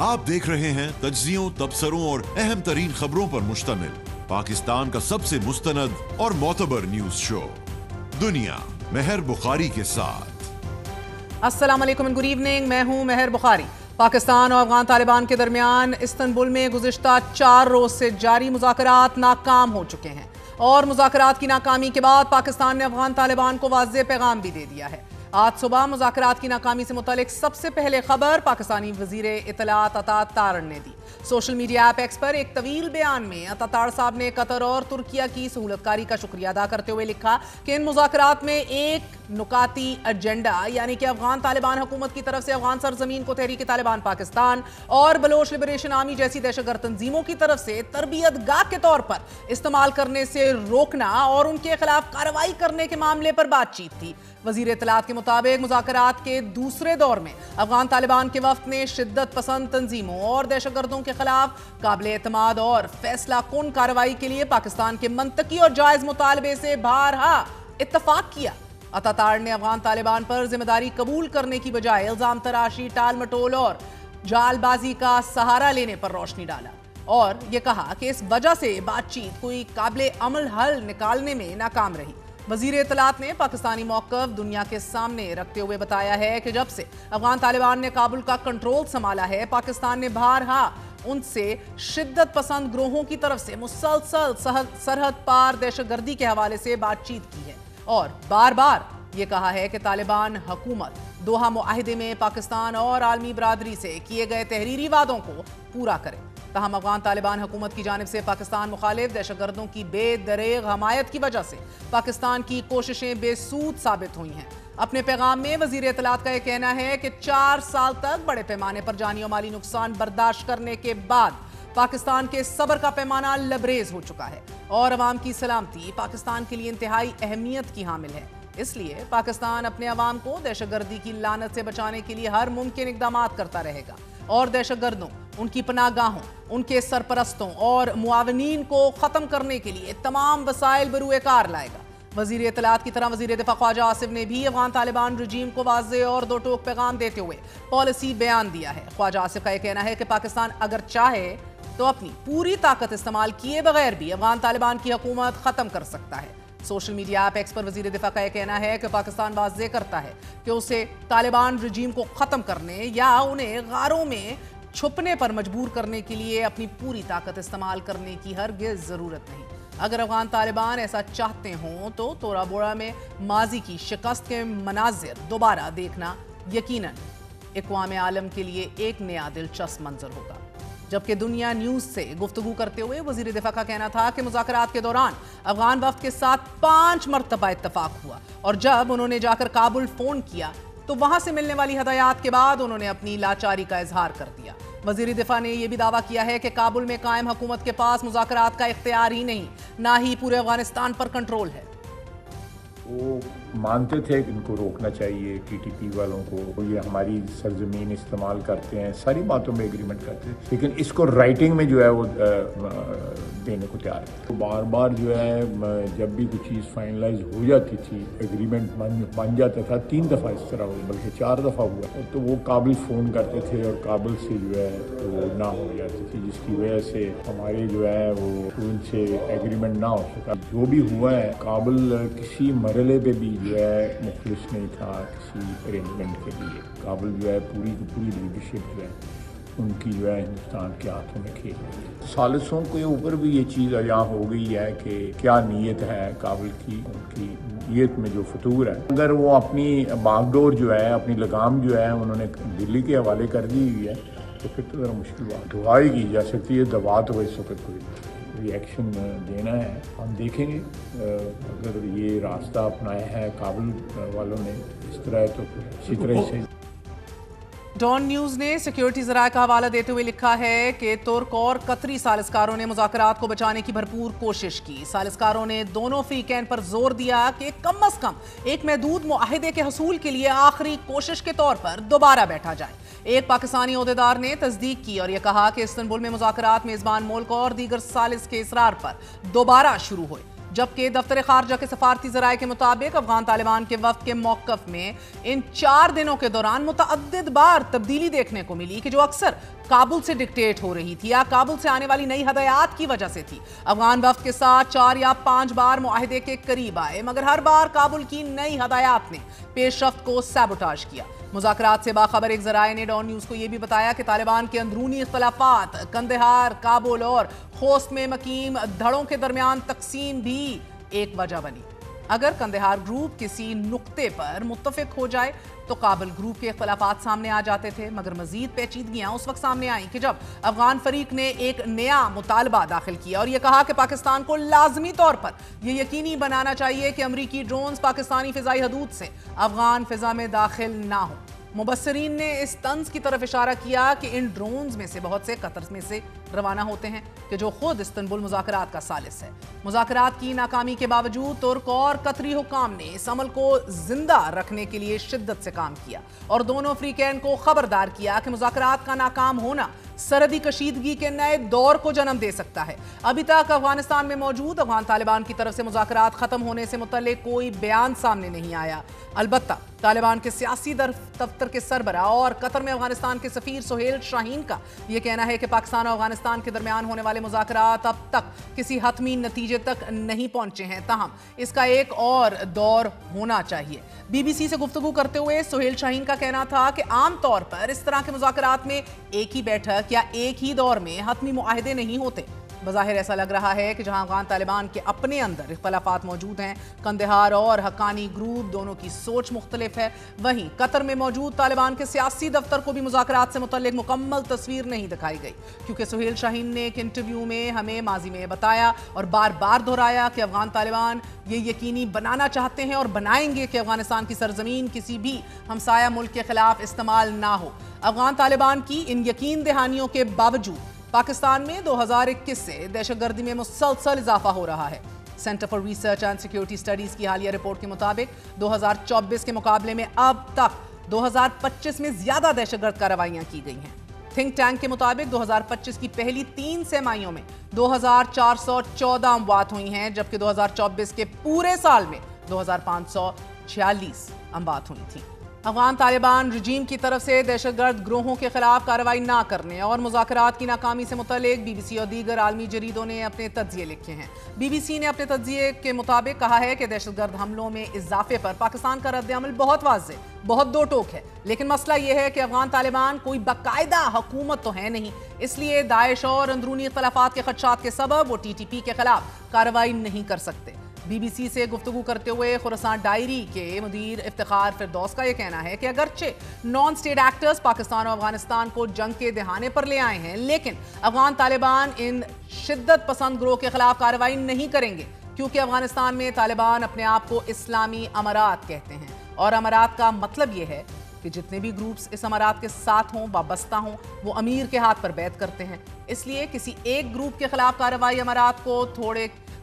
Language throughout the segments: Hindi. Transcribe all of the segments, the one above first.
आप देख रहे हैं तज्जियों, तबसरों और अहम तरीन खबरों पर मुश्तमिल पाकिस्तान का सबसे मुस्तनद और मोतबर न्यूज शो दुनिया मेहर बुखारी के साथ। अस्सलाम वालेकुम एंड गुड इवनिंग। मैं हूं मेहर बुखारी। पाकिस्तान और अफगान तालिबान के दरमियान इस्तंबुल में गुज़िश्ता 4 रोज से जारी मुज़ाकरात नाकाम हो चुके हैं और मुज़ाकरात की नाकामी के बाद पाकिस्तान ने अफगान तालिबान को वाज़ेह पैगाम भी दे दिया है। आज सुबह मुज़ाकरात की नाकामी से मुतालिक सबसे पहले खबर पाकिस्तानी वज़ीर इत्तलात अता तारड़ ने दी। सोशल मीडिया ऐप एक्स पर एक तवील बयान में अता तारड़ साहब ने कतर और तुर्किया की सहूलतकारी का शुक्रिया अदा करते हुए लिखा कि इन मुज़ाकरात में एक नुकाती एजेंडा यानी कि अफगान तालिबान हुकूमत की तरफ से अफगान सरजमीन को तहरीक तालिबान पाकिस्तान और बलोच लिबरेशन आर्मी जैसी दहशतगर्द तंजीमों की तरफ से तरबियत गाह के तौर पर इस्तेमाल करने से रोकना और उनके खिलाफ कार्रवाई करने के मामले पर बातचीत थी। वजीर इत्तलात के मुताबिक मुज़ाकरात के दूसरे दौर में अफगान तालिबान के वफ्द ने शिद्दत पसंद तंजीमों और दहशतगर्दों के खिलाफ काबिल एतमाद और फैसला कुन कार्रवाई के लिए पाकिस्तान के मंतकी और जायज मुतालबे से बारहा इत्तफाक किया। अता तारड़ ने अफगान तालिबान पर जिम्मेदारी कबूल करने की बजाय इल्जाम तराशी, टाल मटोल और जालबाजी का सहारा लेने पर रोशनी डाला और यह कहा कि इस वजह से बातचीत कोई काबिल अमल हल निकालने में नाकाम रही। वजीर इत्तलात ने पाकिस्तानी मौक़िफ़ दुनिया के सामने रखते हुए बताया है कि जब से अफगान तालिबान ने काबुल का कंट्रोल संभाला है, पाकिस्तान ने बारहा उनसे शिद्दत पसंद ग्रोहों की तरफ से मुसलसल सरहद पार दहशतगर्दी के हवाले से बातचीत की है और बार बार ये कहा है कि तालिबान हुकूमत दोहा मुआहिदे में पाकिस्तान और आलमी बरादरी से किए गए तहरीरी वादों को पूरा करे। तहम अफगान तालिबान हुकूमत की जानिब से पाकिस्तान मुखालिफ दहशतगर्दों की बेदरेग हमायत की वजह से पाकिस्तान की कोशिशें बेसूद साबित हुई हैं। अपने पैगाम में वजीर इत्तलात का यह कहना है कि 4 साल तक बड़े पैमाने पर जानी और माली नुकसान बर्दाश्त करने के बाद पाकिस्तान के सब्र का पैमाना लबरेज हो चुका है और अवाम की सलामती पाकिस्तान के लिए इंतहाई अहमियत की हामिल है। इसलिए पाकिस्तान अपने अवाम को दहशतगर्दी की लानत से बचाने के लिए हर मुमकिन इकदाम करता रहेगा और दहशतगर्दों, उनकी पनाहगाहों, उनके सरपरस्तों और मुआवनीन को ख़त्म करने के लिए तमाम वसाइल बरूए कार लाएगा। वज़ीर इत्तलात की तरह वज़ीर दिफ़ा ख्वाजा आसिफ ने भी अफगान तालिबान रजीम को वाज़ेह और दो टोक पैगाम देते हुए पॉलिसी बयान दिया है। ख्वाजा आसिफ का यह कहना है कि पाकिस्तान अगर चाहे तो अपनी पूरी ताकत इस्तेमाल किए बगैर भी अफगान तालिबान की हुकूमत ख़त्म कर सकता है। सोशल मीडिया ऐप एक्स पर वज़ीर दिफ़ा का यह कहना है कि पाकिस्तान वाज़ेह करता है कि उसे तालिबान रजीम को ख़त्म करने या उन्हें गारों में छुपने पर मजबूर करने के लिए अपनी पूरी ताकत इस्तेमाल करने की हरगिज़ ज़रूरत नहीं। अगर अफगान तालिबान ऐसा चाहते हों तो तोरा बोरा में माजी की शिकस्त के मनाजिर दोबारा देखना यकीनन इक़वाम आलम के लिए एक नया दिलचस्प मंजर होगा। जबकि दुनिया न्यूज़ से गुफ्तगू करते हुए वज़ीर दिफ़ा का कहना था कि मुज़ाकरात के दौरान अफगान वफ़द के साथ 5 मरतबा इत्तफाक हुआ और जब उन्होंने जाकर काबुल फ़ोन किया तो वहां से मिलने वाली हदायत के बाद उन्होंने अपनी लाचारी का इजहार कर दिया। वज़ीर दिफ़ा ने यह भी दावा किया है कि काबुल में कायम हुकूमत के पास मुज़ाकरात का इख्तियार ही नहीं, ना ही पूरे अफगानिस्तान पर कंट्रोल है। वो मानते थे कि इनको रोकना चाहिए, टीटीपी वालों को, ये हमारी सरजमीन इस्तेमाल करते हैं, सारी बातों में एग्रीमेंट करते हैं, लेकिन इसको राइटिंग में जो है वो देने को तैयार है। तो बार बार जो है जब भी कुछ चीज़ फाइनलाइज हो जाती थी, एग्रीमेंट बन जाता था, 3 दफ़ा इस तरह हुआ, बल्कि 4 दफ़ा हुआ, तो वो काबिल फ़ोन करते थे और काबिल से जो है वो ना हो जाती थी, जिसकी वजह से हमारे जो है वो उनसे एग्रीमेंट ना हो सका। जो भी हुआ है, काबिल किसी मरले पे भी जो है मुखलिस नहीं था किसी अरेंजमेंट के लिए। काबिल जो है पूरी की पूरी लीडरशिप जो है उनकी जो है हिंदुस्तान के हाथों में खेल रही है। सालिसों के ऊपर भी ये चीज़ यहाँ हो गई है कि क्या नीयत है काबिल की, उनकी नीयत में जो फतूर है। अगर वो अपनी बागडोर जो है, अपनी लगाम जो है उन्होंने दिल्ली के हवाले कर दी हुई है तो फिर तो ज़रा मुश्किल बात। दुआ ही की जा सकती है, दबा तो इस वक्त कोई रिएक्शन देना है, हम देखेंगे। अगर ये रास्ता अपनाया है काबिल वालों ने इस तरह, तो इसी तरह से। डॉन न्यूज़ ने सिक्योरिटी ज़राए का हवाला देते हुए लिखा है कि तुर्क और कतरी सालिसकारों ने मुज़ाकरात को बचाने की भरपूर कोशिश की। सालिसकारों ने दोनों फ्रीकैन पर जोर दिया कि कम अज़ कम एक महदूद मुआहिदे के हसूल के लिए आखिरी कोशिश के तौर पर दोबारा बैठा जाए। एक पाकिस्तानी ओहदेदार ने तस्दीक की और यह कहा कि इस्तंबुल में मुज़ाकरात मेज़बान मुल्क और दीगर सालिस के इसरार पर दोबारा शुरू हुए। जबकि दफ्तर खारजा के सफारती जराये के मुताबिक अफगान तालिबान के वफ्द के मौकफ में इन 4 दिनों के दौरान मुतअद्दिद बार तब्दीली देखने को मिली कि जो अक्सर काबुल से डिक्टेट हो रही थी या काबुल से आने वाली नई हदायत की वजह से थी। अफगान वफ्द के साथ 4 या 5 बार मुआहिदे के करीब आए, मगर हर बार काबुल की नई हदायत ने पेशरफ्त को सैबोटाज किया। मुज़ाकरात से बाखबर एक जराये ने डॉन न्यूज को यह भी बताया कि तालिबान के अंदरूनी इख्तलाफात, कंदहार, काबुल और खोस्त में मकीम धड़ों के दरमियान तकसीम भी एक वजह बनी। अगर कंदहार ग्रुप किसी नुक्ते पर मुत्तफिक हो जाए तो काबुल ग्रुप के इख्तलाफात सामने आ जाते थे, मगर मजीद पेचीदगियां उस वक्त सामने आई कि जब अफगान फरीक ने एक नया मुतालबा दाखिल किया और यह कहा कि पाकिस्तान को लाजमी तौर पर यह यकीनी बनाना चाहिए कि अमरीकी ड्रोन्स पाकिस्तानी फिजाई हदूद से अफगान फिजा में दाखिल ना हो। मुबस्सरीन ने इस तंज की तरफ इशारा किया कि इन ड्रोन्स में से बहुत से कतर में से रवाना होते हैं कि जो खुद इस्तंबुल मुज़ाकरात का सालिस है। मुज़ाकरात की नाकामी के बावजूद तुर्क और कतरी हुकाम ने इस अमल को जिंदा रखने के लिए शिद्दत से काम किया और दोनों अफ्रीकैन को खबरदार किया कि मुज़ाकरात का नाकाम होना सरहदी कशीदगी के नए दौर को जन्म दे सकता है। अभी तक अफगानिस्तान में मौजूद अफगान तालिबान की तरफ से मुज़ाकरात खत्म होने से मुतल्लिक कोई बयान सामने नहीं आया। अलबत्ता तालिबान के सियासी दफ्तर के सरबरा और कतर में अफगानिस्तान के सफीर सुहेल शाहीन का यह कहना है कि पाकिस्तान और अफगानिस्तान के दरमियान होने वाले मुज़ाकरात अब तक किसी हतमी नतीजे तक नहीं पहुंचे हैं, ताहम इसका एक और दौर होना चाहिए। BBC से गुफ्तगू करते हुए सुहेल शाहीन का कहना था कि आमतौर पर इस तरह के मुज़ाकरात में एक ही बैठक या एक ही दौर में हतमी मुआहिदे नहीं होते। बज़ाहिर ऐसा लग रहा है कि जहां अफगान तालिबान के अपने अंदर इख्तलाफात मौजूद हैं, कंदहार और हक्कानी ग्रुप दोनों की सोच मुख्तलिफ है, वहीं कतर में मौजूद तालिबान के सियासी दफ्तर को भी मुज़ाकरात से मुतल्लिक मुकम्मल तस्वीर नहीं दिखाई गई, क्योंकि सुहेल शाहीन ने एक इंटरव्यू में हमें माजी में बताया और बार बार दोहराया कि अफगान तालिबान ये यकीनी बनाना चाहते हैं और बनाएंगे कि अफगानिस्तान की सरजमीन किसी भी हमसाया मुल्क के खिलाफ इस्तेमाल ना हो। अफगान तालिबान की इन यकीन दहानियों के बावजूद पाकिस्तान में 2021 से दहशतगर्दी में मुसलसल इजाफा हो रहा है। Centre for research and security studies की हालिया रिपोर्ट के मुताबिक 2024 के मुकाबले में अब तक 2025 में ज्यादा दहशतगर्द कार्रवाइयां की गई हैं। थिंक टैंक के मुताबिक 2025 की पहली 3 तिमाहियों में 2414 अमवात हुई हैं, जबकि 2024 के पूरे साल में 2546 अमवात हुई थी। अफगान तालिबान रजीम की तरफ से दहशतगर्द ग्रोहों के खिलाफ कार्रवाई ना करने और मुज़ाकरात की नाकामी से मुतल्लिक BBC और दीगर आलमी जरीदों ने अपने तज्जिए लिखे हैं। BBC ने अपने तज्जिए के मुताबिक कहा है कि दहशतगर्द हमलों में इजाफे पर पाकिस्तान का रद्द-ए-अमल बहुत वाज़ेह, बहुत दो टोक है, लेकिन मसला यह है कि अफगान तालिबान कोई बाकायदा हुकूमत तो है नहीं, इसलिए दाइश और अंदरूनी इख्तलाफात के खदशात के सबब वो TTP के खिलाफ कार्रवाई नहीं कर सकते। BBC से गुफ्तगू करते हुए खुरासान डायरी के मुदीर इफ्तिखार फिरदौस का यह कहना है कि अगरचे नॉन स्टेट एक्टर्स पाकिस्तान और अफगानिस्तान को जंग के दहाने पर ले आए हैं, लेकिन अफगान तालिबान इन शिद्दत पसंद ग्रोह के खिलाफ कार्रवाई नहीं करेंगे, क्योंकि अफगानिस्तान में तालिबान अपने आप को इस्लामी अमारात कहते हैं और अमारात का मतलब यह है कि जितने भी ग्रुप्स इस अमारात के साथ हों, वाबस्ता हों, वो अमीर के हाथ पर बैत करते हैं। इसलिए किसी एक ग्रुप के खिलाफ कार्रवाई अमारात को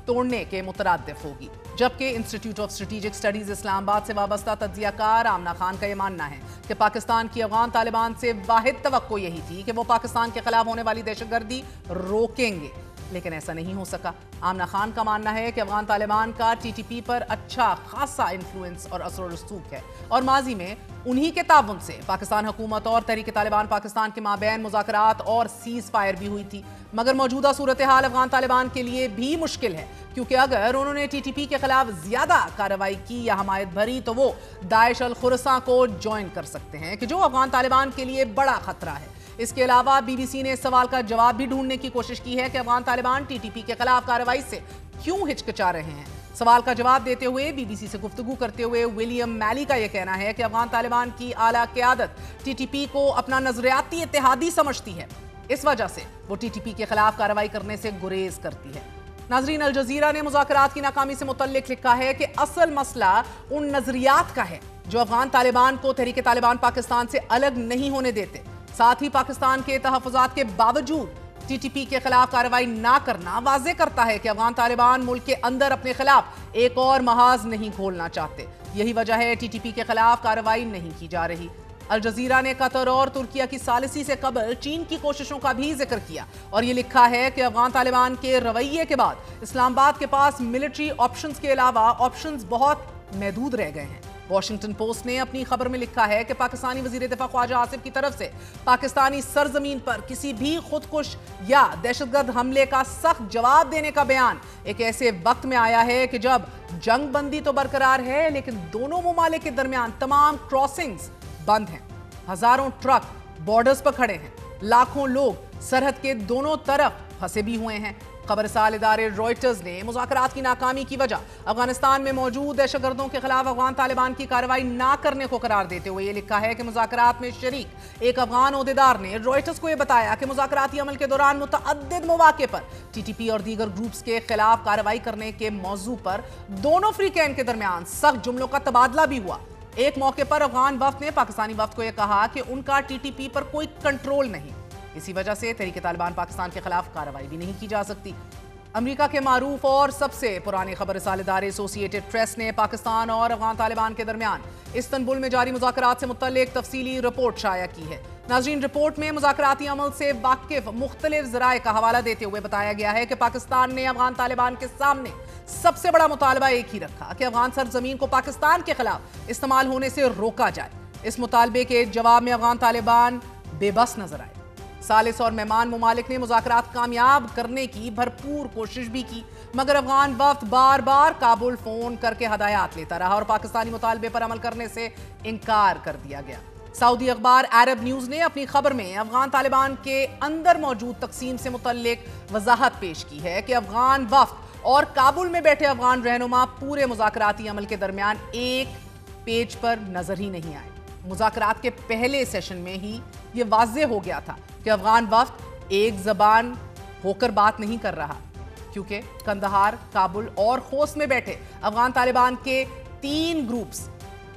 तोड़ने के मुतरादिफ होगी। जबकि institute of strategic studies Islamabad से वाबस्ता तज्जियाकार आमना खान का यह मानना है कि पाकिस्तान की अफगान तालिबान से वाहिद तवक्को यही थी कि वो पाकिस्तान के खिलाफ होने वाली दहशतगर्दी रोकेंगे, लेकिन ऐसा नहीं हो सका। आमना खान का मानना है कि अफगान तालिबान का TTP पर अच्छा खासा इन्फ्लुएंस और असर रसूख है और माजी में उन्हीं के ताउन से पाकिस्तान हुकूमत और तहरीक तालिबान पाकिस्तान के माबैन मुज़ाकरात और सीज फायर भी हुई थी। मगर मौजूदा सूरत हाल अफगान तालिबान के लिए भी मुश्किल है, क्योंकि अगर उन्होंने TTP के खिलाफ ज्यादा कार्रवाई की या हमायत भरी तो वो दाइश अल खुरसा को ज्वाइन कर सकते हैं, कि जो अफगान तालिबान के लिए बड़ा खतरा है। इसके अलावा BBC ने इस सवाल का जवाब भी ढूंढने की कोशिश की है कि अफगान तालिबान TTP के खिलाफ कार्रवाई से क्यों हिचकिचा रहे हैं। सवाल का जवाब देते हुए BBC से गुफ्तगू करते हुए विलियम मैली का यह कहना है कि अफगान तालिबान की आला क़यादत TTP को अपना नजरियाती इत्तेहादी समझती है, इस वजह से वो TTP के खिलाफ कार्रवाई करने से गुरेज करती है। नाजरीन, अल जजीरा ने मुज़ाकरात की नाकामी से मुतल्लिक लिखा है कि असल मसला उन नजरियात का है जो अफगान तालिबान को तहरीक तालिबान पाकिस्तान से अलग नहीं होने देते। साथ ही पाकिस्तान के तहफ़्फ़ुज़ात के बावजूद TTP के खिलाफ कार्रवाई ना करना वाज़े करता है कि अफगान तालिबान मुल्क के अंदर अपने खिलाफ एक और महाज नहीं खोलना चाहते। यही वजह है TTP के खिलाफ कार्रवाई नहीं की जा रही। अल जजीरा ने कतर और तुर्किया की सालिसी से कबल चीन की कोशिशों का भी जिक्र किया और ये लिखा है कि अफगान तालिबान के रवैये के बाद इस्लामाबाद के पास मिलिट्री ऑप्शंस के अलावा ऑप्शंस बहुत महदूद रह गए हैं। वॉशिंगटन पोस्ट ने अपनी खबर में लिखा है कि पाकिस्तानी वजीर दिफा ख्वाजा आसिफ की तरफ से पाकिस्तानी सरजमीन पर किसी भी खुदकुश या दहशतगर्द हमले का सख्त जवाब देने का बयान एक ऐसे वक्त में आया है कि जब जंग बंदी तो बरकरार है लेकिन दोनों ममालिक के दरमियान तमाम क्रॉसिंग्स बंद हैं। हजारों ट्रक बॉर्डर्स पर खड़े हैं, लाखों लोग सरहद के दोनों तरफ फंसे भी हुए हैं। खबरसाल इदारे रॉयटर्स ने मुज़ाकरात की नाकामी की वजह अफगानिस्तान में मौजूद दहशतगर्दों के खिलाफ अफगान तालिबान की कार्रवाई ना करने को करार देते हुए यह लिखा है कि मुज़ाकरात में शरीक एक अफगान ओहदेदार ने रॉयटर्स को यह बताया कि मुज़ाकराती अमल के दौरान मुतअद्दिद मौके पर टीटीपी और दीगर ग्रुप्स के खिलाफ कार्रवाई करने के मौजू पर दोनों फ्रीकैन के दरमियान सख्त जुमलों का तबादला भी हुआ। एक मौके पर अफगान वफ्द ने पाकिस्तानी वफ्द को यह कहा कि उनका टीटीपी पर कोई कंट्रोल नहीं, इसी वजह से तहरीक तालिबान पाकिस्तान के खिलाफ कार्रवाई भी नहीं की जा सकती। अमेरिका के मारूफ और सबसे पुराने खबरसाल इदारे एसोसिएटेड प्रेस ने पाकिस्तान और अफगान तालिबान के दरमियान इस्तंबुल में जारी मुज़ाकरात से मुतल्लिक तफसीली रिपोर्ट शाया की है। नाज़रीन, रिपोर्ट में मुज़ाकराती अमल से वाकिफ मुख्तलिफ ज़राए का हवाला देते हुए बताया गया है कि पाकिस्तान ने अफगान तालिबान के सामने सबसे बड़ा मुतालबा एक ही रखा कि अफगान सरजमीन को पाकिस्तान के खिलाफ इस्तेमाल होने से रोका जाए। इस मुतालबे के जवाब में अफगान तालिबान बेबस नजर आए। सालिस और मेहमान मुमालिक ने मुज़ाकरात कामयाब करने की भरपूर कोशिश भी की, मगर अफगान वफ्द बार बार काबुल फोन करके हदायत लेता रहा और पाकिस्तानी मुतालबे पर अमल करने से इनकार कर दिया गया। सऊदी अखबार अरब न्यूज़ ने अपनी खबर में अफगान तालिबान के अंदर मौजूद तकसीम से मुतल्लिक वजाहत पेश की है कि अफगान वफ्द और काबुल में बैठे अफगान रहनुमा पूरे मुज़ाकराती अमल के दरमियान एक पेज पर नजर ही नहीं आए। मुज़ाकरात के पहले सेशन में ही ये वाज़ेह हो गया था कि अफगान वफ्द एक ज़बान होकर बात नहीं कर रहा, क्योंकि कंदहार, काबुल और खोस में बैठे अफगान तालिबान के 3 ग्रुप्स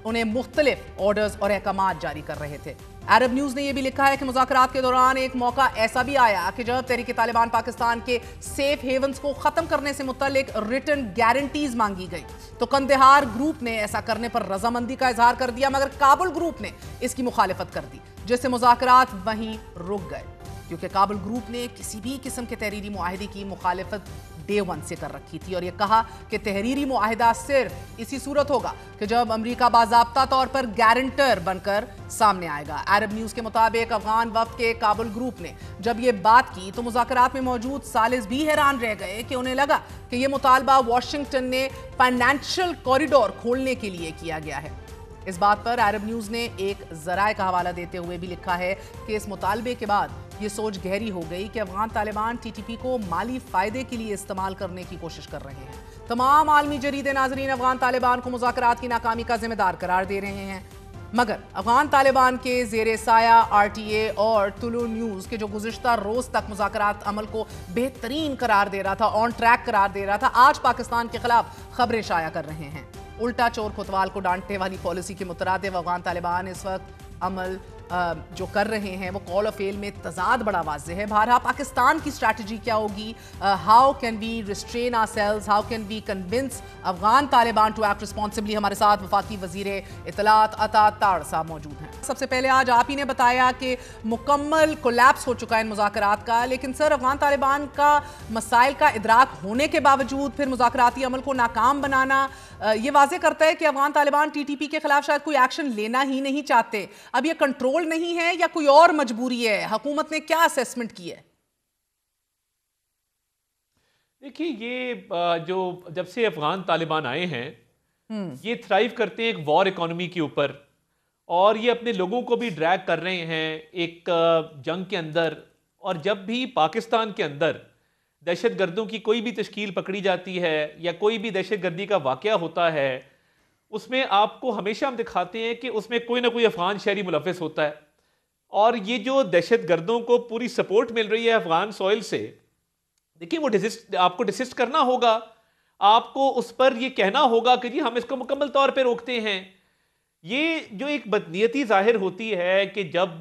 उन्हें मुख्तलिफ ऑर्डर्स और अहकामात जारी कर रहे थे। अरब न्यूज़ ने यह भी लिखा है कि मुज़ाकरात के दौरान एक मौका ऐसा भी आया कि जब तहरीक तालिबान पाकिस्तान के सेफ हेवन्स को ख़त्म करने से मुतल्लिक रिटन गारंटीज मांगी गई तो कंदहार ग्रुप ने ऐसा करने पर रजामंदी का इजहार कर दिया, मगर काबुल ग्रुप ने इसकी मुखालिफत कर दी, जिससे मुज़ाकरात वहीं रुक गए, क्योंकि काबुल ग्रुप ने किसी भी किस्म के तहरीरी मुआहदे की मुखालिफत डे 1 से कर रखी थी और यह कहा कि तहरीरी मुआहदा सिर्फ इसी सूरत होगा कि जब अमेरिका बाज़ाब्ता तौर पर गारंटर बनकर सामने आएगा। अरब न्यूज़ के मुताबिक अफगान वफ्द के काबुल ग्रुप ने जब ये बात की तो मुज़ाकरात में मौजूद सालिस भी हैरान रह गए कि उन्हें लगा कि यह मुतालबा वाशिंगटन ने फाइनेंशियल कॉरिडोर खोलने के लिए किया गया है। इस बात पर अरब न्यूज़ ने एक ज़राए का हवाला देते हुए भी लिखा है कि इस मुतालबे के बाद ये सोच गहरी हो गई कि अफगान तालिबान टीटीपी को माली फ़ायदे के लिए इस्तेमाल करने की कोशिश कर रहे हैं। तमाम आलमी जरीदे नाजरीन अफगान तालिबान को मुज़ाकरात की नाकामी का जिम्मेदार करार दे रहे हैं, मगर अफगान तालिबान के ज़ेरे साया RTA और तुलु न्यूज़ के जो गुज़िश्ता रोज़ तक मुज़ाकरात अमल को बेहतरीन करार दे रहा था, ऑन ट्रैक करार दे रहा था, आज पाकिस्तान के खिलाफ खबरें शाया कर रहे हैं। उल्टा चोर कोतवाल को डांटने वाली पॉलिसी के मुतरादिफ अफगान तालिबान इस वक्त अमल जो कर रहे हैं वो कॉल ऑफ फेल में तजाद बड़ा वाज़ेह है। बहरहाल पाकिस्तान की स्ट्रैटेजी क्या होगी, how can we restrain ourselves, how can we convince Afghan Taliban to act responsibly. हमारे साथ वफाकी वजीर इत्तलात अता ताड़ साहब मौजूद हैं। सबसे पहले आज आप ही ने बताया कि मुकम्मल कोलैप्स हो चुका है इन मुज़ाकरात का, लेकिन सर अफगान तालिबान का मसाइल का इदराक होने के बावजूद फिर मुज़ाकराती अमल को नाकाम बनाना ये वाज़े करता है कि अफगान तालिबान TTP के खिलाफ शायद कोई एक्शन लेना ही नहीं चाहते। अब ये कंट्रोल नहीं है या कोई और मजबूरी है? हुकूमत ने क्या असेसमेंट की है? देखिए, ये जो जब से अफगान तालिबान आए हैं ये थ्राइव करते हैं एक वॉर इकोनॉमी के ऊपर, और ये अपने लोगों को भी ड्रैग कर रहे हैं एक जंग के अंदर। और जब भी पाकिस्तान के अंदर दहशतगर्दों की कोई भी तश्कील पकड़ी जाती है या कोई भी दहशतगर्दी का वाक़या होता है, उसमें आपको हमेशा हम दिखाते हैं कि उसमें कोई ना कोई अफगान शहरी मुलव्वस होता है। और ये जो दहशतगर्दों को पूरी सपोर्ट मिल रही है अफगान सॉइल से, देखिए वो आपको डिसिस्ट करना होगा, आपको उस पर ये कहना होगा कि जी हम इसको मुकम्मल तौर पे रोकते हैं। ये जो एक बदनीयती जाहिर होती है कि जब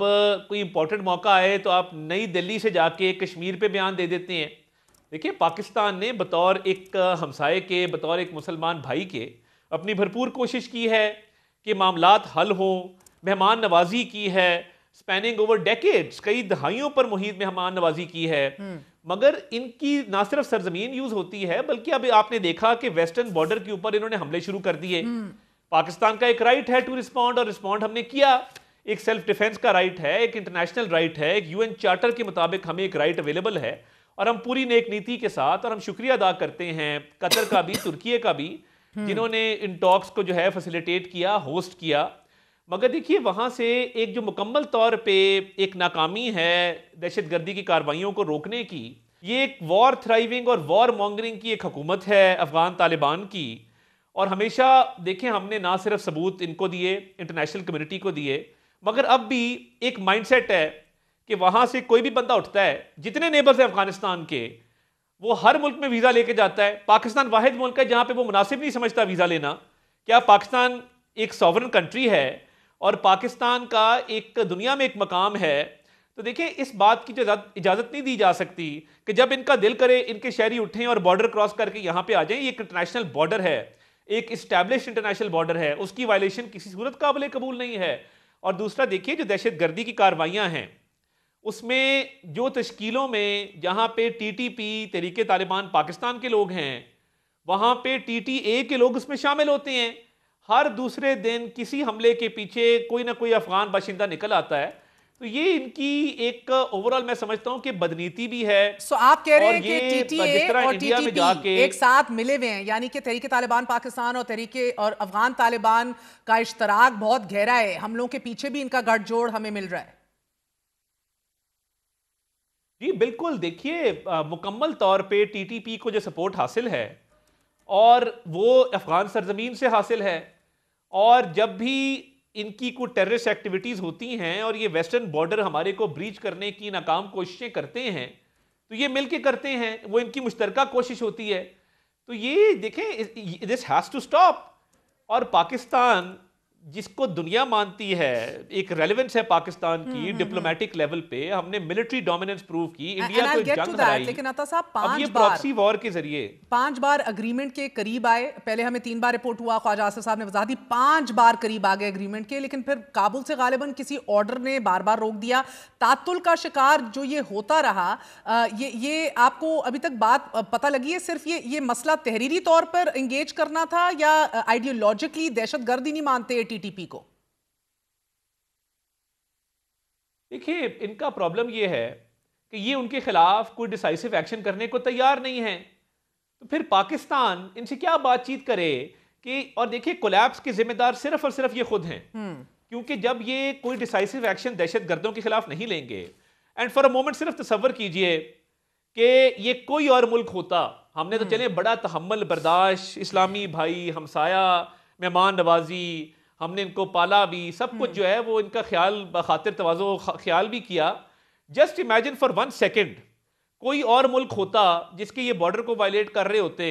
कोई इंपॉर्टेंट मौका आए तो आप नई दिल्ली से जाके कश्मीर पे बयान दे देते हैं। देखिए, पाकिस्तान ने बतौर एक हमसाये के, बतौर एक मुसलमान भाई के अपनी भरपूर कोशिश की है कि मामलात हल हों, मेहमान नवाजी की है, स्पैनिंग ओवर डेकेड्स, कई दहाइयों पर मुहित मेहमान नवाजी की है, मगर इनकी ना सिर्फ सरजमीन यूज होती है बल्कि अब आपने देखा कि वेस्टर्न बॉर्डर के ऊपर इन्होंने हमले शुरू कर दिए। पाकिस्तान का एक राइट है टू रिस्पॉन्ड, और रिस्पॉन्ड हमने किया। एक सेल्फ डिफेंस का राइट है, एक इंटरनेशनल राइट है, एक यूएन चार्टर के मुताबिक हमें एक राइट अवेलेबल है, और हम पूरी नेक नीति के साथ, और हम शुक्रिया अदा करते हैं कतर का भी, तुर्की का भी, जिन्होंने इन टॉक्स को जो है फैसिलिटेट किया, होस्ट किया। मगर देखिए वहां से एक जो मुकम्मल तौर पे एक नाकामी है दहशतगर्दी की कार्रवाइयों को रोकने की, ये एक वॉर थ्राइविंग और वॉर मॉन्गरिंग की एक हुकूमत है अफगान तालिबान की। और हमेशा देखें हमने ना सिर्फ सबूत इनको दिए, इंटरनेशनल कम्युनिटी को दिए, मगर अब भी एक माइंडसेट है कि वहां से कोई भी बंदा उठता है, जितने नेबर्स हैं अफगानिस्तान के, वो हर मुल्क में वीजा लेके जाता है। पाकिस्तान वाहिद मुल्क है जहां पे वो मुनासिब नहीं समझता वीजा लेना। क्या पाकिस्तान एक सॉवरन कंट्री है और पाकिस्तान का एक दुनिया में एक मकाम है, तो देखिए इस बात की इजाजत नहीं दी जा सकती कि जब इनका दिल करे इनके शहरी उठें और बॉर्डर क्रॉस करके यहां पे आ जाएं। ये एक इंटरनेशनल बॉर्डर है, एक इस्टेब्लिश इंटरनेशनल बॉर्डर है, उसकी वायलेशन किसी सूरत काबिल कबूल नहीं है। और दूसरा देखिए जो दहशतगर्दी की कार्रवाइयां हैं उसमें जो तश्कीलों में जहां पे टीटीपी तहरीके तालिबान पाकिस्तान के लोग हैं, वहां पे टीटीए के लोग उसमें शामिल होते हैं। हर दूसरे दिन किसी हमले के पीछे कोई ना कोई अफगान बाशिंदा निकल आता है। तो ये इनकी एक ओवरऑल मैं समझता हूं कि बदनीति भी है। सो आप कह रहे हैं कि जिस टीटीए तरह और इंडिया में टीटीपी जाके एक साथ मिले हुए हैं, यानी कि तहरीके तालिबान पाकिस्तान और तहरीके और अफगान तालिबान का इश्तराक बहुत गहरा है, हमलों के पीछे भी इनका गठजोड़ हमें मिल रहा है। जी बिल्कुल, देखिए मुकम्मल तौर पे टीटीपी को जो सपोर्ट हासिल है और वो अफगान सरजमीन से हासिल है, और जब भी इनकी कोई टेररिस्ट एक्टिविटीज होती हैं और ये वेस्टर्न बॉर्डर हमारे को ब्रीच करने की नाकाम कोशिशें करते हैं, तो ये मिलके करते हैं, वो इनकी मुश्तरका कोशिश होती है। तो ये देखें, दिस हैज टू स्टॉप। और पाकिस्तान जिसको दुनिया मानती है, एक रेलेवेंस है पाकिस्तान की डिप्लोमेटिक लेवल पे, हमने मिलिट्री डोमिनेंस प्रूव की, इंडिया को जंग हराई, लेकिन अता साहब अब ये प्रॉक्सी वॉर के जरिए 5 बार अग्रीमेंट के करीब आए। पहले हमें 3 बार रिपोर्ट हुआ, ख्वाजा आसिफ साहब ने वजाहत दी, 5 बार करीब आ गए अग्रीमेंट के, लेकिन फिर काबुल से गालिबन किसी ऑर्डर ने बार बार रोक दिया। तातुल का शिकार जो ये होता रहा, ये आपको अभी तक बात पता लगी है सिर्फ ये मसला तहरीरी तौर पर एंगेज करना था या आइडियोलॉजिकली दहशतगर्दी नहीं मानते टीटीपी को? देखिए इनका प्रॉब्लम ये है कि ये उनके खिलाफ कोई डिसाइसिव एक्शन करने को तैयार नहीं है, तो फिर पाकिस्तान इनसे क्या बातचीत करे कि, और देखिए कोलैप्स के जिम्मेदार सिर्फ और सिर्फ ये खुद हैं, क्योंकि जब ये कोई डिसाइसिव एक्शन दहशतगर्दों के खिलाफ नहीं लेंगे, एंड फॉर अ मोमेंट सिर्फ तसव्वुर कीजिए कि ये कोई और मुल्क होता, हमने तो चले बड़ा तहम्मुल बर्दाश्त, इस्लामी भाई, हमसाया, मेहमान नवाजी, हमने इनको पाला भी, सब कुछ जो है वो इनका ख्याल बखातिर तवाज़ो ख्याल भी किया। जस्ट इमेजिन फॉर 1 सेकेंड कोई और मुल्क होता जिसके ये बॉर्डर को वायलेट कर रहे होते,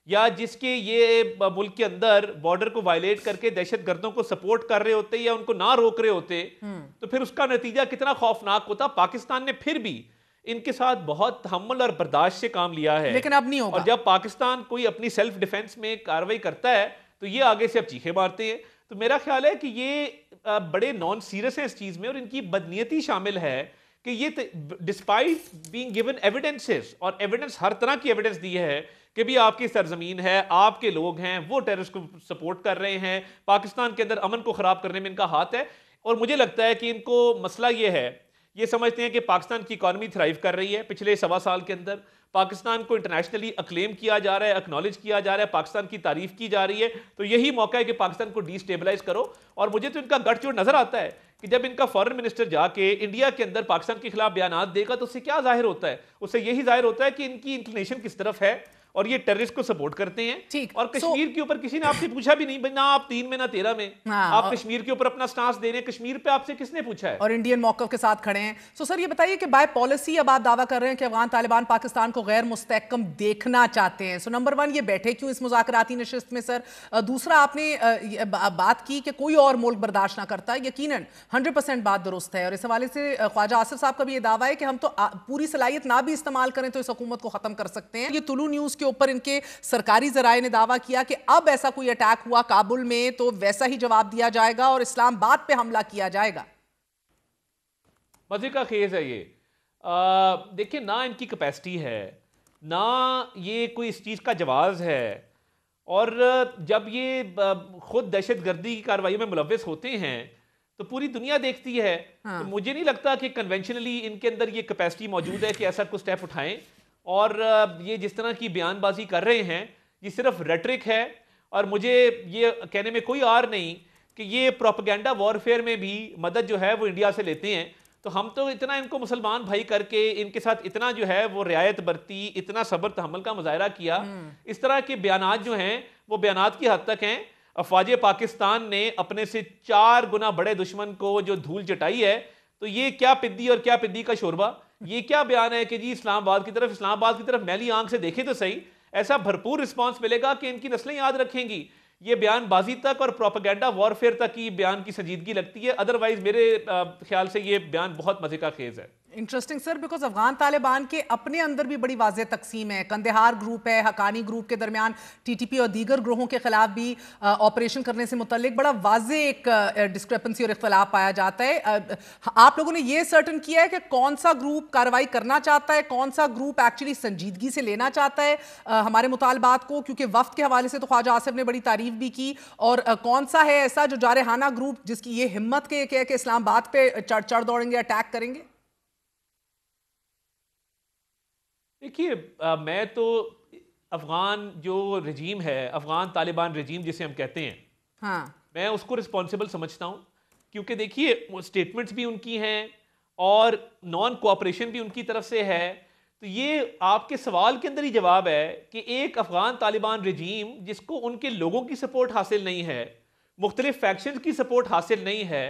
या जिसके ये मुल्क के अंदर बॉर्डर को वायलेट करके दहशतगर्दों को सपोर्ट कर रहे होते या उनको ना रोक रहे होते, तो फिर उसका नतीजा कितना खौफनाक होता। पाकिस्तान ने फिर भी इनके साथ बहुत तहम्मुल और बर्दाश्त से काम लिया है, लेकिन अब नहीं होगा। और जब पाकिस्तान कोई अपनी सेल्फ डिफेंस में कार्रवाई करता है तो ये आगे से अब चीखे मारते हैं। तो मेरा ख्याल है कि ये बड़े नॉन सीरियस हैं इस चीज में, और इनकी बदनीयती शामिल है कि ये डिस्पाइट बीइंग गिवन एविडेंसेस, और एविडेंस हर तरह की एविडेंस दी है कि भी आपकी सरजमीन है, आपके लोग हैं, वो टेररिस्ट को सपोर्ट कर रहे हैं, पाकिस्तान के अंदर अमन को खराब करने में इनका हाथ है। और मुझे लगता है कि इनको मसला ये है, ये समझते हैं कि पाकिस्तान की इकॉनमी थ्राइव कर रही है। पिछले 1.25 साल के अंदर पाकिस्तान को इंटरनेशनली अक्लेम किया जा रहा है, एक्नॉलेज किया जा रहा है, पाकिस्तान की तारीफ की जा रही है, तो यही मौका है कि पाकिस्तान को डिस्टेबलाइज करो। और मुझे तो इनका गठजोड़ नजर आता है कि जब इनका फॉरेन मिनिस्टर जाके इंडिया के अंदर पाकिस्तान के खिलाफ बयानात देगा तो उससे क्या जाहिर होता है? उससे यही जाहिर होता है कि इनकी इंक्लिनेशन किस तरफ है और ये टेररिस्ट को सपोर्ट करते हैं। ठीक, और कश्मीर के ऊपर किसी ने आपसे पूछा भी नहीं, ना आप 3 में ना 13 में, आप कश्मीर के ऊपर अपना स्टांस दे रहे हैं, कश्मीर पे आपसे किसने पूछा है? और इंडियन मौक़िफ़ के साथ खड़े हैं। सो सर ये बताइए कि बाय पॉलिसी अब आप दावा कर रहे हैं कि अफगान तालिबान पाकिस्तान को गैर मुस्तहकम देखना चाहते हैं। सो नंबर 1 ये बैठे क्यों इस मुज़ाकराती नशिस्त में सर? दूसरा आपने बात की कि कोई और मुल्क बर्दाश्त ना करता, यकीनन 100% बात दुरुस्त है, और इस हवाले से ख्वाजा आसिफ साहब का भी ये दावा है कि हम तो पूरी सलाहियत ना भी इस्तेमाल करें तो इस हुकूमत को ख़त्म कर सकते हैं। ये तुलू न्यूज़ के ऊपर इनके सरकारी जराए ने दावा किया कि अब ऐसा कोई अटैक हुआ काबुल में तो वैसा ही जवाब दिया जाएगा और इस्लामाबाद पे हमला किया जाएगा। मजे का खेज है ये। देखिए, ना इनकी कैपेसिटी है, ना ये कोई इस चीज़ का जवाब है, और जब ये खुद दहशतगर्दी की कार्रवाई में मुलव्वस होते हैं तो पूरी दुनिया देखती है। तो मुझे नहीं लगता कि कन्वेंशनली इनके अंदर ये कैपेसिटी मौजूद है कि ऐसा कुछ स्टेप उठाएं। और ये जिस तरह की बयानबाजी कर रहे हैं ये सिर्फ रेटरिक है, और मुझे ये कहने में कोई आर नहीं कि ये प्रोपेगेंडा वॉरफेयर में भी मदद जो है वो इंडिया से लेते हैं। तो हम तो इतना इनको मुसलमान भाई करके इनके साथ इतना जो है वो रियायत बरती, इतना सब्र तहम्मुल का मुजाहरा किया। इस तरह के बयानात जो हैं वो बयानात की हद तक हैं। अफवाज पाकिस्तान ने अपने से 4 गुना बड़े दुश्मन को जो धूल चटाई है, तो ये क्या पिद्दी और क्या पिद्दी का शोरबा, ये क्या बयान है कि जी इस्लामाबाद की तरफ मैली आंख से देखे तो सही। ऐसा भरपूर रिस्पांस मिलेगा कि इनकी नस्लें याद रखेंगी। ये बयानबाजी तक और प्रोपेगेंडा वॉरफेयर तक की बयान की संजीदगी लगती है, अदरवाइज मेरे ख्याल से ये बयान बहुत मजे का खेज है। Interesting sir, because Afghan Taliban के अपने अंदर भी बड़ी वाज़ेह तकसीम है। कंदहार ग्रुप है, हकानी ग्रुप के दरमियान टीटीपी और दीगर ग्रोहों के खिलाफ भी ऑपरेशन करने से मुतल्लिक बड़ा वाज़ेह एक डिस्क्रिपेंसी और इख्तलाफ पाया जाता है। आप लोगों ने ये सर्टन किया है कि कौन सा ग्रुप कार्रवाई करना चाहता है, कौन सा ग्रुप एक्चुअली संजीदगी से लेना चाहता है हमारे मुतालबात को, क्योंकि वफ्द के हवाले से तो ख्वाजा आसिफ ने बड़ी तारीफ भी की, और कौन सा है ऐसा जो जारहाना ग्रुप जिसकी ये हिम्मत के कि इस्लामाबाद पे चढ़ दौड़ेंगे, अटैक करेंगे? देखिए, मैं तो अफगान जो रजीम है, अफगान तालिबान रजीम जिसे हम कहते हैं, हाँ, मैं उसको रिस्पॉन्सिबल समझता हूँ। क्योंकि देखिए, स्टेटमेंट्स भी उनकी हैं और नॉन कोऑपरेशन भी उनकी तरफ से है। तो ये आपके सवाल के अंदर ही जवाब है कि एक अफगान तालिबान रजीम जिसको उनके लोगों की सपोर्ट हासिल नहीं है, मुख्तलिफ फैक्शंस की सपोर्ट हासिल नहीं है,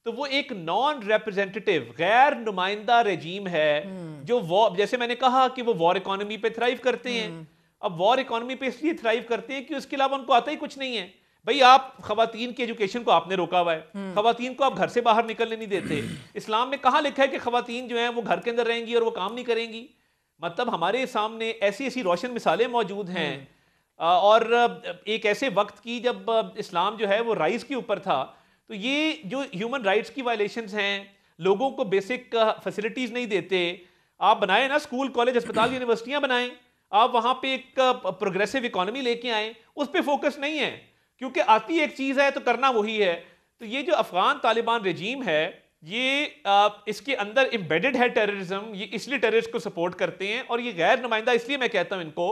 तो वो एक नॉन रिप्रेजेंटेटिव, गैर नुमाइंदा रजीम है जो जैसे मैंने कहा कि वो वॉर इकोनॉमी पे थ्राइव करते हैं। अब वॉर इकोनॉमी पे इसलिए थ्राइव करते हैं कि उसके अलावा उनको आता ही कुछ नहीं है। भाई, आप खवातीन की एजुकेशन को आपने रोका हुआ है, खवातीन को आप घर से बाहर निकलने नहीं देते। इस्लाम में कहाँ लिखा है कि खवातीन जो है वो घर के अंदर रहेंगी और वो काम नहीं करेंगी? मतलब हमारे सामने ऐसी ऐसी रोशन मिसालें मौजूद हैं। और एक ऐसे वक्त की जब इस्लाम जो है वो राइज के ऊपर था, तो ये जो ह्यूमन राइट्स की वायलेशंस हैं, लोगों को बेसिक फैसिलिटीज नहीं देते। आप बनाए ना स्कूल, कॉलेज, अस्पताल, यूनिवर्सिटियां बनाएं, आप वहां पे एक प्रोग्रेसिव इकोनॉमी लेके आए, उस पर फोकस नहीं है, क्योंकि आती एक चीज है तो करना वही है। तो ये जो अफगान तालिबान रजीम है, ये इसके अंदर एम्बेडेड है टेररिज्म। ये इसलिए टेररिस्ट को सपोर्ट करते हैं, और ये गैर नुमाइंदा इसलिए मैं कहता हूं इनको,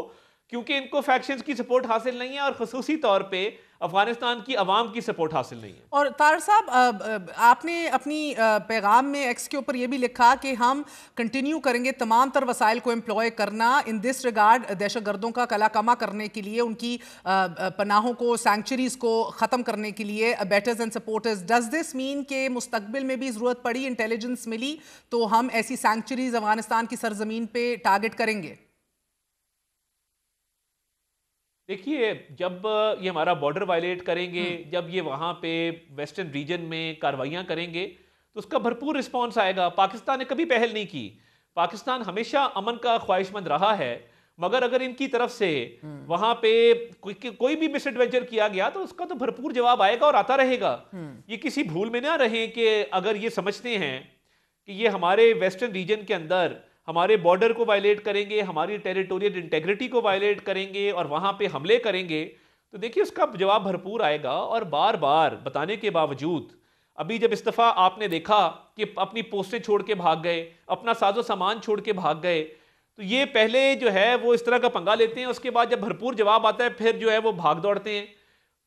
क्योंकि इनको फैक्शंस की सपोर्ट हासिल नहीं है और खसूसी तौर पे अफगानिस्तान की आवाम की सपोर्ट हासिल नहीं है। और तार साहब, आपने अपनी पैगाम में एक्स के ऊपर यह भी लिखा कि हम कंटिन्यू करेंगे तमाम तर वसाइल को एम्प्लॉय करना इन दिस रिगार्ड दहशतगर्दों का कलाकमा करने के लिए, उनकी पनाहों को, सैंक्चुरीज को ख़त्म करने के लिए, बेटर्स and supporters. Does this mean के मुस्तकबिल में भी ज़रूरत पड़ी, इंटेलिजेंस मिली तो हम ऐसी सैंक्चुरीज अफगानिस्तान की सरजमीन पे टारगेट करेंगे? देखिए, जब ये हमारा बॉर्डर वायलेट करेंगे, जब ये वहाँ पे वेस्टर्न रीजन में कार्रवाइयाँ करेंगे, तो उसका भरपूर रिस्पांस आएगा। पाकिस्तान ने कभी पहल नहीं की। पाकिस्तान हमेशा अमन का ख्वाहिशमंद रहा है, मगर अगर इनकी तरफ से वहाँ पे कोई भी मिसएडवेंचर किया गया तो उसका तो भरपूर जवाब आएगा और आता रहेगा। ये किसी भूल में ना रहे कि अगर ये समझते हैं कि ये हमारे वेस्टर्न रीजन के अंदर हमारे बॉर्डर को वायलेट करेंगे, हमारी टेरिटोरियल इंटेग्रिटी को वायलेट करेंगे और वहाँ पे हमले करेंगे, तो देखिए उसका जवाब भरपूर आएगा। और बार बार बताने के बावजूद, अभी जब इस दफ़ा आपने देखा कि अपनी पोस्टें छोड़ के भाग गए, अपना साजो सामान छोड़ के भाग गए, तो ये पहले जो है वो इस तरह का पंगा लेते हैं, उसके बाद जब भरपूर जवाब आता है फिर जो है वो भाग दौड़ते हैं।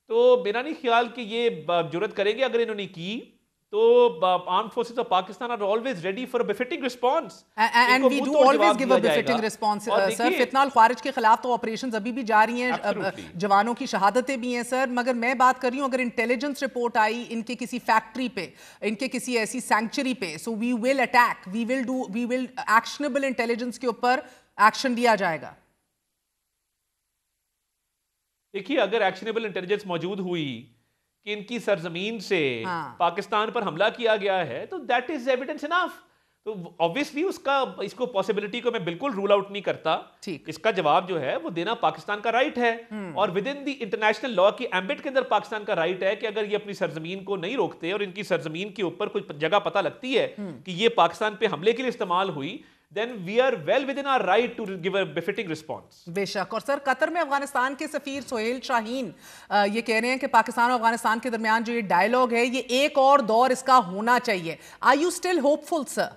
तो मेरा नहीं ख्याल कि ये जुर्रत करेंगे। अगर इन्होंने की तो armed forces of Pakistan are always ready for a befitting response, and we do always give a befitting response sir. फितना अल ख्वारिज के खिलाफ तो ऑपरेशंस अभी भी जारी हैं, जवानों की शहादतें भी हैं सर। मगर मैं बात कर रही हूँ, अगर इंटेलिजेंस रिपोर्ट आई इनके किसी फैक्ट्री पे, इनके किसी ऐसी सैंक्चुरी पे, so we will attack, we will actionable intelligence के ऊपर एक्शन लिया जाएगा। देखिए, अगर एक्शनेबल इंटेलिजेंस मौजूद हुई कि इनकी सरजमीन से पाकिस्तान पर हमला किया गया है, तो दैट इज एविडेंस इनफ। तो ऑब्वियसली इसको पॉसिबिलिटी को मैं बिल्कुल रूल आउट नहीं करता। इसका जवाब जो है वो देना पाकिस्तान का राइट है, और with in the international law की एम्बिट के अंदर पाकिस्तान का राइट है कि अगर ये अपनी सरजमीन को नहीं रोकते और इनकी सरजमीन के ऊपर कोई जगह पता लगती है कि ये पाकिस्तान पे हमले के लिए इस्तेमाल हुई, then we are well within our right to give a befitting response. बेशक। और सर, कतर में अफगानिस्तान के सफीर सोहेल शाहीन ये कह रहे हैं कि पाकिस्तान और अफगानिस्तान के दरमियान जो ये डायलॉग है, ये एक और दौर इसका होना चाहिए। Are you still hopeful sir?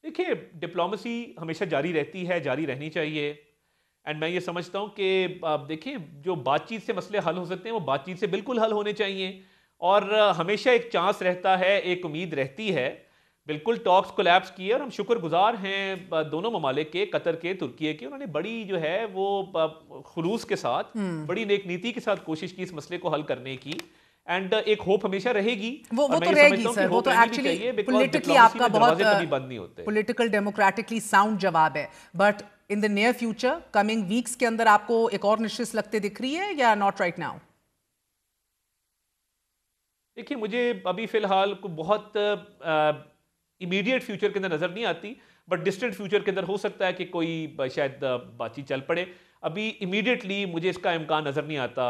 देखिए, डिप्लोमेसी हमेशा जारी रहती है, जारी रहनी चाहिए, एंड मैं ये समझता हूं कि देखिए, जो बातचीत से मसले हल हो सकते हैं वो बातचीत से बिल्कुल हल होने चाहिए, और हमेशा एक चांस रहता है, एक उम्मीद रहती है। बिल्कुल टॉक्स कोलैप्स किए, और हम शुक्रगुजार हैं दोनों ममालिक के, कतर के, तुर्की के। उन्होंने बड़ी जो है वो खुलूस के साथ, बड़ी नेक नीति के साथ कोशिश की इस मसले को हल करने की, एंड एक होप हमेशा रहेगी। वो तो रहेगी सर, वो तो एक्चुअली पॉलिटिकली आपका बहुत बंद नहीं होते, पॉलिटिकल डेमोक्रेटिकली साउंड जवाब है। But in the near future, coming weeks के अंदर आपको एक और निश्चित लगते दिख रही है या नॉट राइट नाउ? देखिए, मुझे अभी फिलहाल को बहुत इमीडिएट फ्यूचर के अंदर नजर नहीं आती, बट डिस्टेंट फ्यूचर के अंदर हो सकता है कि कोई शायद बातचीत चल पड़े। अभी इमीडिएटली मुझे इसका इम्कान नजर नहीं आता,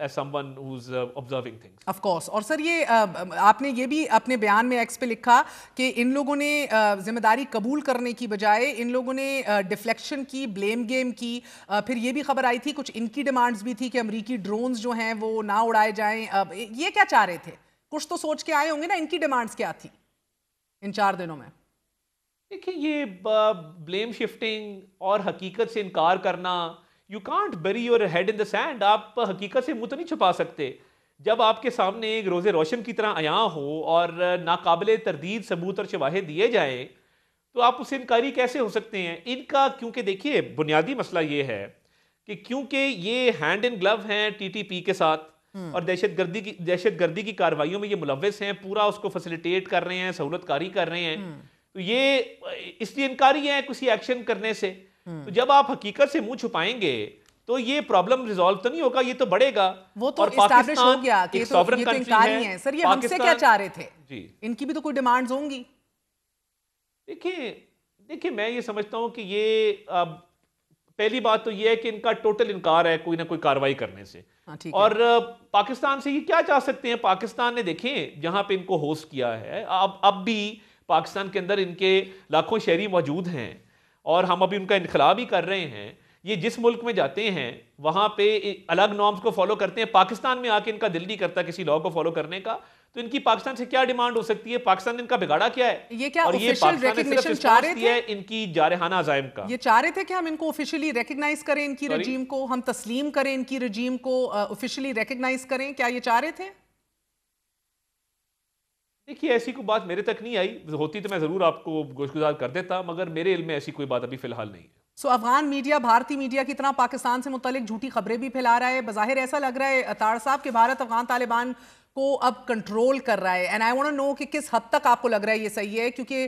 as someone who is observing things. Of course. और सर, ये आपने ये भी अपने बयान में एक्स पे लिखा कि इन लोगों ने जिम्मेदारी कबूल करने की बजाय इन लोगों ने डिफ्लेक्शन की, ब्लेम गेम की। फिर ये भी खबर आई थी, कुछ इनकी डिमांड्स भी थी कि अमेरिकी ड्रोन्स जो हैं वो ना उड़ाए जाएं। ये क्या चाह रहे थे? कुछ तो सोच के आए होंगे ना, इनकी डिमांड्स क्या थी इन 4 दिनों में? देखिए, ये ब्लेम शिफ्टिंग और हकीकत से इनकार करना, यू कांट बरी your head in the sand. आप हकीकत से मुंह तो नहीं छुपा सकते। जब आपके सामने एक रोज़े रोशन की तरह आया हो और नाकाबिले तरदीद सबूत और शवाहिद दिए जाए, तो आप उससे इनकारी कैसे हो सकते हैं? इनका, क्योंकि देखिए, बुनियादी मसला ये है कि क्योंकि ये हैंड इन ग्लव हैं टीटीपी के साथ, और दहशतगर्दी की कार्रवाइयों में ये मुलव्वस हैं, पूरा उसको फैसिलिटेट कर रहे हैं, सहूलतकारी कर रहे हैं, तो ये इसलिए इनकारी है किसी एक्शन करने से। तो जब आप हकीकत से मुंह छुपाएंगे तो ये प्रॉब्लम रिजॉल्व तो नहीं होगा, ये तो बढ़ेगा। वो तो एस्टैब्लिश हो गया कि ये तो इनकारी हैं। सर, ये हमसे क्या चाह रहे थे? जी, इनकी भी तो कोई डिमांड्स होंगी। देखिए, मैं ये समझता हूं कि ये पहली बात तो ये है कि इनका टोटल इनकार है कोई ना कोई कार्रवाई करने से। और पाकिस्तान से ये क्या चाह सकते हैं? पाकिस्तान ने, देखें, जहां पे इनको होस्ट किया है, अब भी पाकिस्तान के अंदर इनके लाखों शहरी मौजूद हैं, और हम अभी उनका इनखला भी कर रहे हैं। ये जिस मुल्क में जाते हैं वहां पे अलग नॉर्म्स को फॉलो करते हैं। पाकिस्तान में आके इनका दिल नहीं करता किसी लॉ को फॉलो करने का, तो इनकी पाकिस्तान से क्या डिमांड हो सकती है? पाकिस्तान ने इनका बिगाड़ा क्या है? ये क्या ऑफिशियल रिकॉग्निशन चाह रहे थे? इनकी जारहाना अज़ाइम का ये चाह रहे थे कि हम इनको ऑफिशियली रिकॉग्नाइज करें, इनकी रजीम को हम तस्लीम करें, इनकी रजीम को ऑफिशियली रिकॉग्नाइज करें। क्या ये चाह रहे थे? देखिए, ऐसी कोई बात मेरे तक नहीं आई, होती तो मैं जरूर आपको गोशगुजार कर देता, मगर मेरे इल्म में ऐसी कोई बात अभी फिलहाल नहीं है। सो अफगान मीडिया, भारतीय मीडिया की तरह पाकिस्तान से मुतल्लिक झूठी खबरें भी फैला रहा है। बज़ाहिर ऐसा लग रहा है अतार साहब कि भारत अफगान तालिबान को अब कंट्रोल कर रहा है। And I want to know कि किस हद तक आपको लग रहा है ये सही है, क्योंकि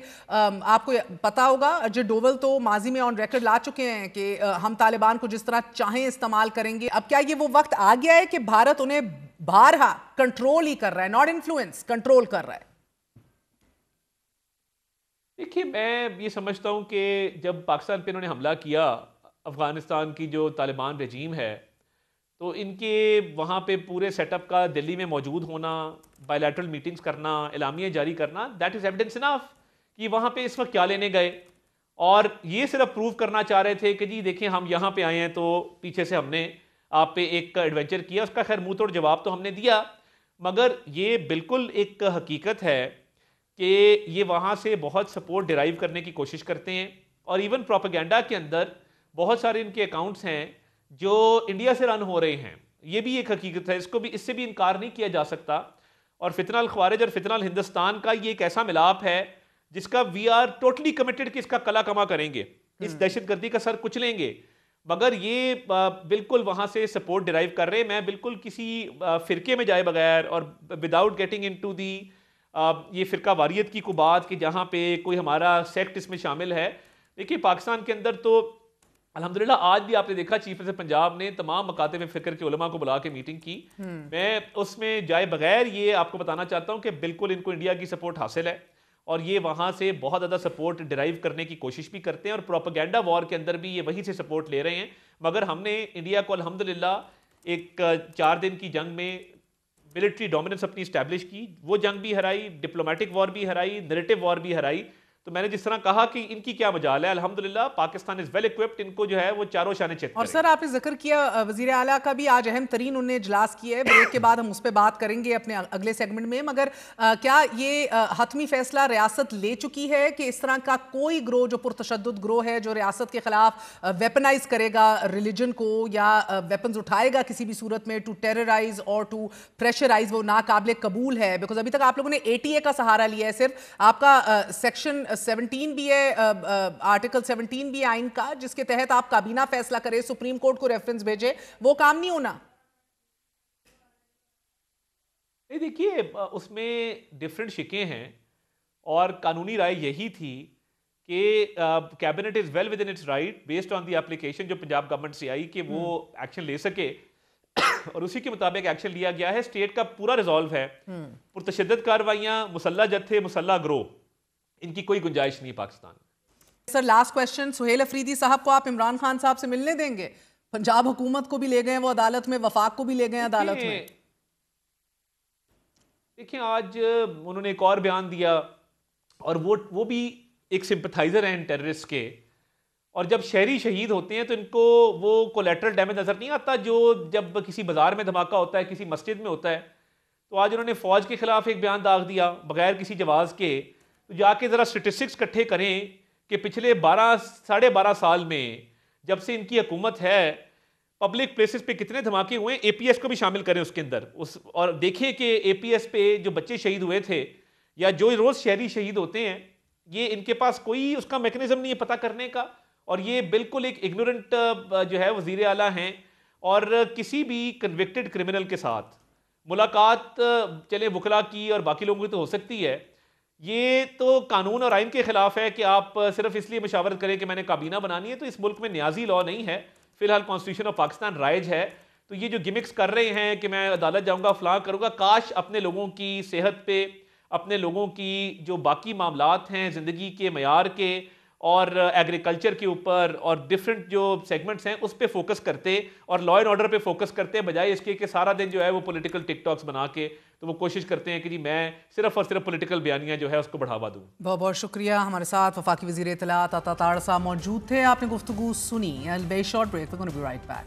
आपको पता होगा अजय डोवल तो माजी में ऑन रिकॉर्ड ला चुके हैं कि हम तालिबान को जिस तरह चाहें इस्तेमाल करेंगे। अब क्या ये वो वक्त आ गया है कि भारत उन्हें बारहा कंट्रोल ही कर रहा है, नॉट इन्फ्लुएंस, कंट्रोल कर रहा है? देखिए, मैं ये समझता हूँ कि जब पाकिस्तान पे इन्होंने हमला किया, अफगानिस्तान की जो तालिबान रजीम है, तो इनके वहाँ पे पूरे सेटअप का दिल्ली में मौजूद होना, बायलैटरल मीटिंग्स करना, एलामिया जारी करना, दैट इज़ एविडेंस इनफ कि वहाँ पे इस वक्त क्या लेने गए। और ये सिर्फ प्रूव करना चाह रहे थे कि जी देखिए, हम यहाँ पे आए हैं, तो पीछे से हमने आप पे एक एडवेंचर किया। उसका खैर मुँह तोड़ जवाब तो हमने दिया, मगर ये बिल्कुल एक हकीकत है कि ये वहाँ से बहुत सपोर्ट डिराइव करने की कोशिश करते हैं, और इवन प्रोपेगेंडा के अंदर बहुत सारे इनके अकाउंट्स हैं जो इंडिया से रन हो रहे हैं। ये भी एक हकीकत है, इससे भी इनकार नहीं किया जा सकता। और फितना अल ख्वारिज और फितना अल हिंदुस्तान का ये एक ऐसा मिलाप है जिसका वी आर टोटली कमिटेड कि इसका कला कमा करेंगे, इस दहशतगर्दी का सर कुचलेंगे। मगर ये बिल्कुल वहाँ से सपोर्ट डिराइव कर रहे हैं। मैं बिल्कुल किसी फिरके में जाए बगैर और विदाउट गेटिंग इनटू दी ये फ़िरका वारियत की को बात कि जहाँ पे कोई हमारा सेक्ट इसमें शामिल है। देखिए, पाकिस्तान के अंदर तो अल्हम्दुलिल्लाह आज भी आपने देखा चीफ मिनिस्टर पंजाब ने तमाम मकाते में फिक्र के उलमा को बुला के मीटिंग की। मैं उसमें जाए बगैर ये आपको बताना चाहता हूँ कि बिल्कुल इनको इंडिया की सपोर्ट हासिल है और ये वहाँ से बहुत ज़्यादा सपोर्ट डिराइव करने की कोशिश भी करते हैं और प्रोपेगेंडा वॉर के अंदर भी ये वहीं से सपोर्ट ले रहे हैं। मगर हमने इंडिया को अल्हम्दुलिल्लाह एक 4 दिन की जंग में मिलिट्री डोमिनेंस अपनी इस्टेब्लिश की, वो जंग भी हराई, डिप्लोमेटिक वॉर भी हराई, नैरेटिव वॉर भी हराई। तो मैंने जिस तरह कहा कि इनकी क्या मजाल है, अल्हम्दुलिल्लाह पाकिस्तान इज वेल इक्विप्ड, इनको जो है वो चारों शाने चेक और सर आपने जिक्र किया वजीर आला का भी आज अहम तरीन उन्होंने इजलास किया है, ब्रेक के बाद हम उस पर बात करेंगे अपने अगले सेगमेंट में। मगर क्या ये हतमी फैसला रियासत ले चुकी है कि इस तरह का कोई ग्रोह जो पुरतशद्दुद ग्रोह है जो रियासत के खिलाफ वेपनाइज करेगा रिलीजन को या वेपन्स उठाएगा किसी भी सूरत में टू टेरराइज और टू प्रेशराइज, वो नाकाबिले कबूल है? बिकॉज अभी तक आप लोगों ने ATA का सहारा लिया है, सिर्फ आपका सेक्शन 17 भी है, आर्टिकल 17 भी आइन का, जिसके तहत आप काबीना फैसला करें, सुप्रीम कोर्ट को रेफरेंस भेजे, वो काम नहीं होना। देखिए उसमें डिफरेंट शिकें हैं और कानूनी राय यही थी कि cabinet is well with in its right based on the application जो पंजाब गवर्नमेंट से आई कि वो एक्शन ले सके और उसी के मुताबिक एक्शन लिया गया है। स्टेट का पूरा रिजॉल्व है, पुरतशद्दुद कार्रवाइयां, मुसल्ला जत्थे, मुसल्ला ग्रोह, इनकी कोई गुंजाइश नहीं Pakistan. Sir last question, Suhail Afridi sahab को आप इमरान खान साहब से मिलने देंगे? पंजाब हुकूमत को भी ले गए वो अदालत में, वफाक को भी ले गए अदालत में। देखिए आज उन्होंने एक और बयान दिया और वो भी एक सिंपथाइजर हैं टेररिस्ट के, और जब शहरी शहीद होते हैं तो इनको वो कोलेटरल डैमेज नजर नहीं आता जो जब किसी बाजार में धमाका होता है, किसी मस्जिद में होता है। तो आज उन्होंने फौज के खिलाफ एक बयान दाग दिया बगैर किसी जवाब के। तो जाके ज़रा स्टेटिस्टिक्स इकट्ठे करें कि पिछले 12-12.5 साल में जब से इनकी हुकूमत है पब्लिक प्लेसेस पे कितने धमाके हुए, APS को भी शामिल करें उसके अंदर और देखिए कि APS पे जो बच्चे शहीद हुए थे या जो रोज़ शहरी शहीद होते हैं, ये इनके पास कोई उसका मैकेनिज्म नहीं है पता करने का, और ये बिल्कुल एक इग्नोरेंट जो है वज़ीर आला हैं। और किसी भी कन्विक्टेड क्रिमिनल के साथ मुलाकात चले वकला की और बाकी लोगों की तो हो सकती है, ये तो कानून और आइन के खिलाफ है कि आप सिर्फ इसलिए मशावरत करें कि मैंने काबीना बनानी है। तो इस मुल्क में न्याजी लॉ नहीं है, फिलहाल कॉन्स्टिट्यूशन ऑफ पाकिस्तान राइज है। तो ये जो गिमिक्स कर रहे हैं कि मैं अदालत जाऊंगा फलां करूंगा, काश अपने लोगों की सेहत पे, अपने लोगों की जो बाकी मामलात हैं ज़िंदगी के मयार के और एग्रीकल्चर के ऊपर और डिफरेंट जो सेगमेंट्स हैं उस पर फोकस करते और लॉ एंड ऑर्डर पे फोकस करते, बजाय इसके कि सारा दिन जो है वो पॉलिटिकल टिकटॉक्स बना के तो वो कोशिश करते हैं कि जी मैं सिर्फ और सिर्फ पॉलिटिकल बयानियां जो है उसको बढ़ावा दूं। बहुत बहुत शुक्रिया। हमारे साथ वफाकी वज़ीर इत्तलात अता ताड़ साहब मौजूद थे। आपने गुफ्तगू सुनी। Very short break, we gonna be right back.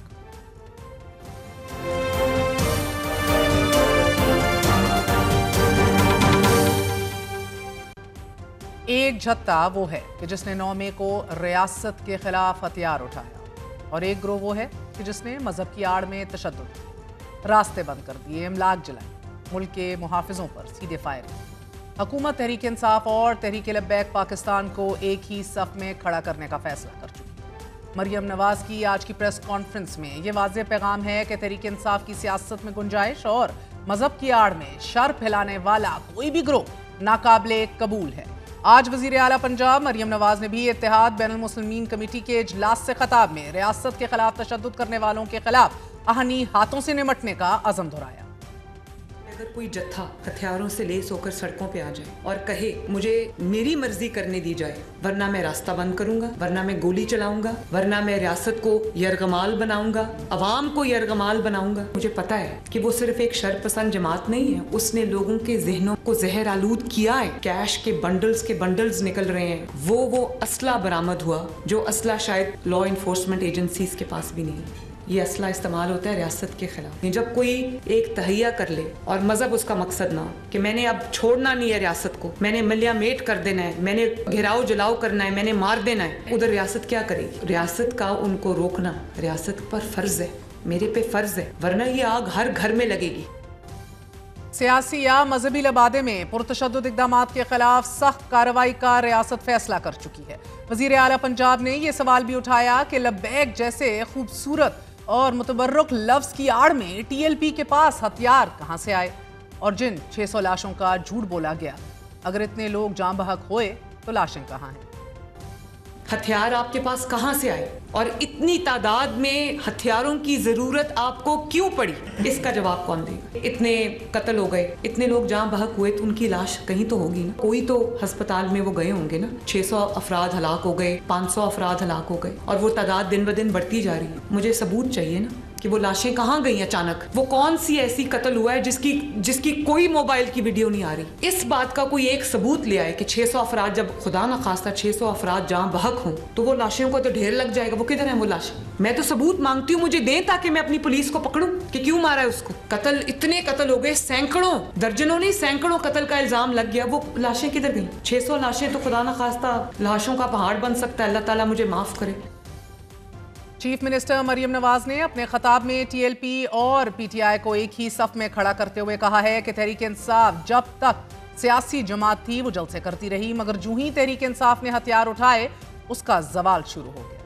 एक झत्ता वो है कि जिसने 9 मई को रियासत के खिलाफ हथियार उठाया और एक ग्रोह वो है कि जिसने मजहब की आड़ में तशद्दुद, रास्ते बंद कर दिए, इमलाक जलाए, मुल्क के मुहाफिजों पर सीधे फायरिंग। हुकूमत तहरीक इंसाफ और तहरीक लब्बैक पाकिस्तान को एक ही सफ में खड़ा करने का फैसला कर चुकी है। मरियम नवाज की आज की प्रेस कॉन्फ्रेंस में ये वाज़ेह पैगाम है कि तहरीक इंसाफ की सियासत में गुंजाइश और मजहब की आड़ में शर फैलाने वाला कोई भी ग्रोह नाकाबिले कबूल है। आज वज़ीर आला पंजाब मरियम नवाज ने भी इत्तेहाद बैनुल मुस्लिमीन कमेटी के इजलास से खिताब में रियासत के खिलाफ तशद्दुद करने वालों के खिलाफ आहनी हाथों से निमटने का अज़म दोहराया। अगर कोई जत्था हथियारों से लेस होकर सड़कों पे आ जाए और कहे मुझे मेरी मर्जी करने दी जाए, वरना मैं रास्ता बंद करूंगा, वरना मैं गोली चलाऊंगा, वरना मैं रियासत को यरगमाल बनाऊंगा, अवाम को यरगमाल बनाऊंगा, मुझे पता है कि वो सिर्फ एक शरपसंद जमात नहीं है, उसने लोगों के जहनों को जहर आलूद किया है। कैश के बंडल्स निकल रहे हैं। वो असला बरामद हुआ जो असला शायद लॉ इन्फोर्समेंट एजेंसीज के पास भी नहीं है। ये असला इस्तेमाल होता है रियासत के खिलाफ। जब कोई एक तहैया कर ले और मजहब उसका मकसद ना हो कि मैंने अब छोड़ना नहीं है रियासत को, मैंने मलियामेट कर देना है, मैंने घेराव जलाओ करना है, मैंने मार देना है, उधर रियासत क्या करेगी? रियासत का उनको रोकना रियासत पर फर्ज है, मेरे पे फर्ज है, वरना ये आग हर घर में लगेगी। सियासी या मजहबी लबादे में पुरतशद्दुद इक़दामात के खिलाफ सख्त कार्रवाई का रियासत फैसला कर चुकी है। वज़ीर आला पंजाब ने यह सवाल भी उठाया कि लब्बैक जैसे खूबसूरत और मुतबर्रुक लफ्ज़ की आड़ में TLP के पास हथियार कहां से आए और जिन 600 लाशों का झूठ बोला गया, अगर इतने लोग जान बहक होए तो लाशें कहां हैं? हथियार आपके पास कहां से आए और इतनी तादाद में हथियारों की जरूरत आपको क्यों पड़ी, इसका जवाब कौन देगा। इतने कत्ल हो गए, इतने लोग जहां बहक हुए, तो उनकी लाश कहीं तो होगी ना, कोई तो अस्पताल में वो गए होंगे ना। 600 अफराद हलाक हो गए, 500 अफराद हलाक हो गए और वो तादाद दिन ब दिन बढ़ती जा रही है। मुझे सबूत चाहिए ना कि वो लाशें कहाँ गई अचानक, वो कौन सी ऐसी कत्ल हुआ है जिसकी कोई मोबाइल की वीडियो नहीं आ रही। इस बात का कोई एक सबूत ले आए कि 600 अफराद, जब खुदा न खास्ता 600 अफराद जहाँ बहक हों तो वो लाशों को तो ढेर लग जाएगा। वो किधर है वो लाशें? मैं तो सबूत मांगती हूँ, मुझे दें ताकि मैं अपनी पुलिस को पकड़ूं कि क्यों मारा है उसको। कत्ल, इतने कत्ल हो गए, सैकड़ों, दर्जनों नहीं सैकड़ों कत्ल का इल्जाम लग गया, वो लाशें किधर गई? 600 लाशें तो खुदा न खास्ता लाशों का पहाड़ बन सकता है। अल्लाह ताला मुझे माफ करे। चीफ मिनिस्टर मरियम नवाज ने अपने खिताब में टीएलपी और पीटीआई को एक ही सफ में खड़ा करते हुए कहा है कि तहरीक इंसाफ जब तक सियासी जमात थी वो जलसे करती रही, मगर जो ही तहरीक इंसाफ ने हथियार उठाए उसका जवाल शुरू हो गया।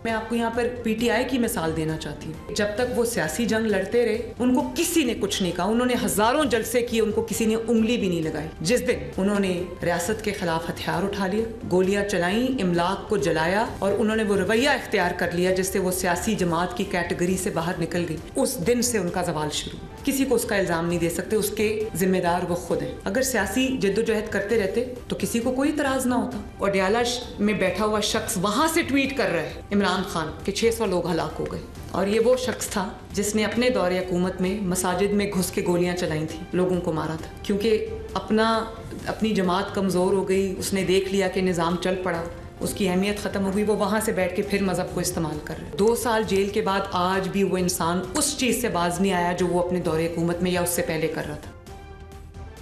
मैं आपको यहाँ पर पीटीआई की मिसाल देना चाहती हूँ। जब तक वो सियासी जंग लड़ते रहे उनको किसी ने कुछ नहीं कहा, उन्होंने हजारों जलसे किए, उनको किसी ने उंगली भी नहीं लगाई। जिस दिन उन्होंने रियासत के खिलाफ हथियार उठा लिया, गोलियां चलाई, इमलाक को जलाया और उन्होंने वो रवैया इख्तियार कर लिया जिससे वो सियासी जमात की कैटेगरी से बाहर निकल गई, उस दिन से उनका जवाल शुरू। किसी को उसका इल्जाम नहीं दे सकते, उसके जिम्मेदार वो खुद हैं। अगर सियासी जद्दोजहद करते रहते तो किसी को कोई इतराज ना होता। और अडयाला में बैठा हुआ शख्स वहां से ट्वीट कर रहा है इमरान खान के 600 लोग हलाक हो गए, और ये वो शख्स था जिसने अपने दौरे हुकूमत में मसाजिद में घुस के गोलियां चलाई थी, लोगों को मारा था, क्योंकि अपनी जमात कमज़ोर हो गई। उसने देख लिया कि निज़ाम चल पड़ा, उसकी अहमियत ख़त्म हो गई, वो वहाँ से बैठ के फिर मज़हब को इस्तेमाल कर रहे। 2 साल जेल के बाद आज भी वो इंसान उस चीज़ से बाज नहीं आया जो वो अपने दौरे हुकूमत में या उससे पहले कर रहा था।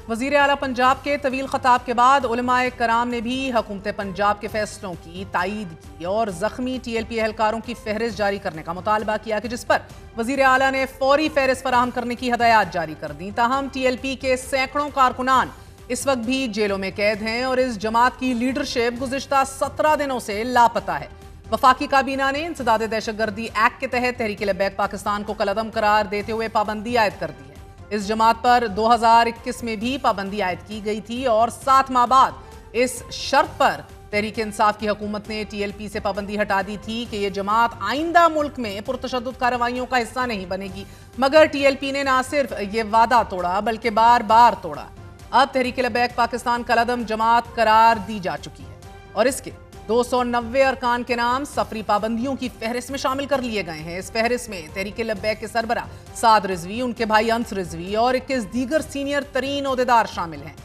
वज़ीर आला पंजाब के तवील खताब के बाद उलमाए कराम ने भी हुकूमत पंजाब के फैसलों की तायीद की और ज़ख्मी टीएलपी एहलकारों की फहरिस्त जारी करने का मुतालबा किया कि जिस पर वज़ीर आला ने फौरी फहरिस्त फराहम करने की हदायत जारी कर दी। ताहम टीएलपी के सैकड़ों कारकुनान इस वक्त भी जेलों में कैद हैं और इस जमात की लीडरशिप गुज़िश्ता 17 दिनों से लापता है। वफाकी काबीना ने इंसदाद दहशतगर्दी एक्ट के तहत तहरीक लब्बैक पाकिस्तान को कलअदम करार देते हुए पाबंदी आयद कर दी है। इस जमात पर 2021 में भी पाबंदी आयद की गई थी और 7 माह बाद इस शर्त पर तहरीक इंसाफ की हुकूमत ने टीएलपी से पाबंदी हटा दी थी कि यह जमात आइंदा मुल्क में पुरतशद्दुद कार्रवाइयों का हिस्सा नहीं बनेगी। मगर टीएलपी ने ना सिर्फ ये वादा तोड़ा बल्कि बार बार तोड़ा। अब तहरीक लब्बैक पाकिस्तान कलअदम जमात करार दी जा चुकी है और इसके 290 अरकान के नाम सफरी पाबंदियों की फहरिस्त में शामिल कर लिए गए हैं। इस फहरिस्त में तहरीक लब्बैक के सरबरा साद रिजवी, उनके भाई अंस रिजवी और 21 दीगर सीनियर तरीन ओहदेदार शामिल हैं।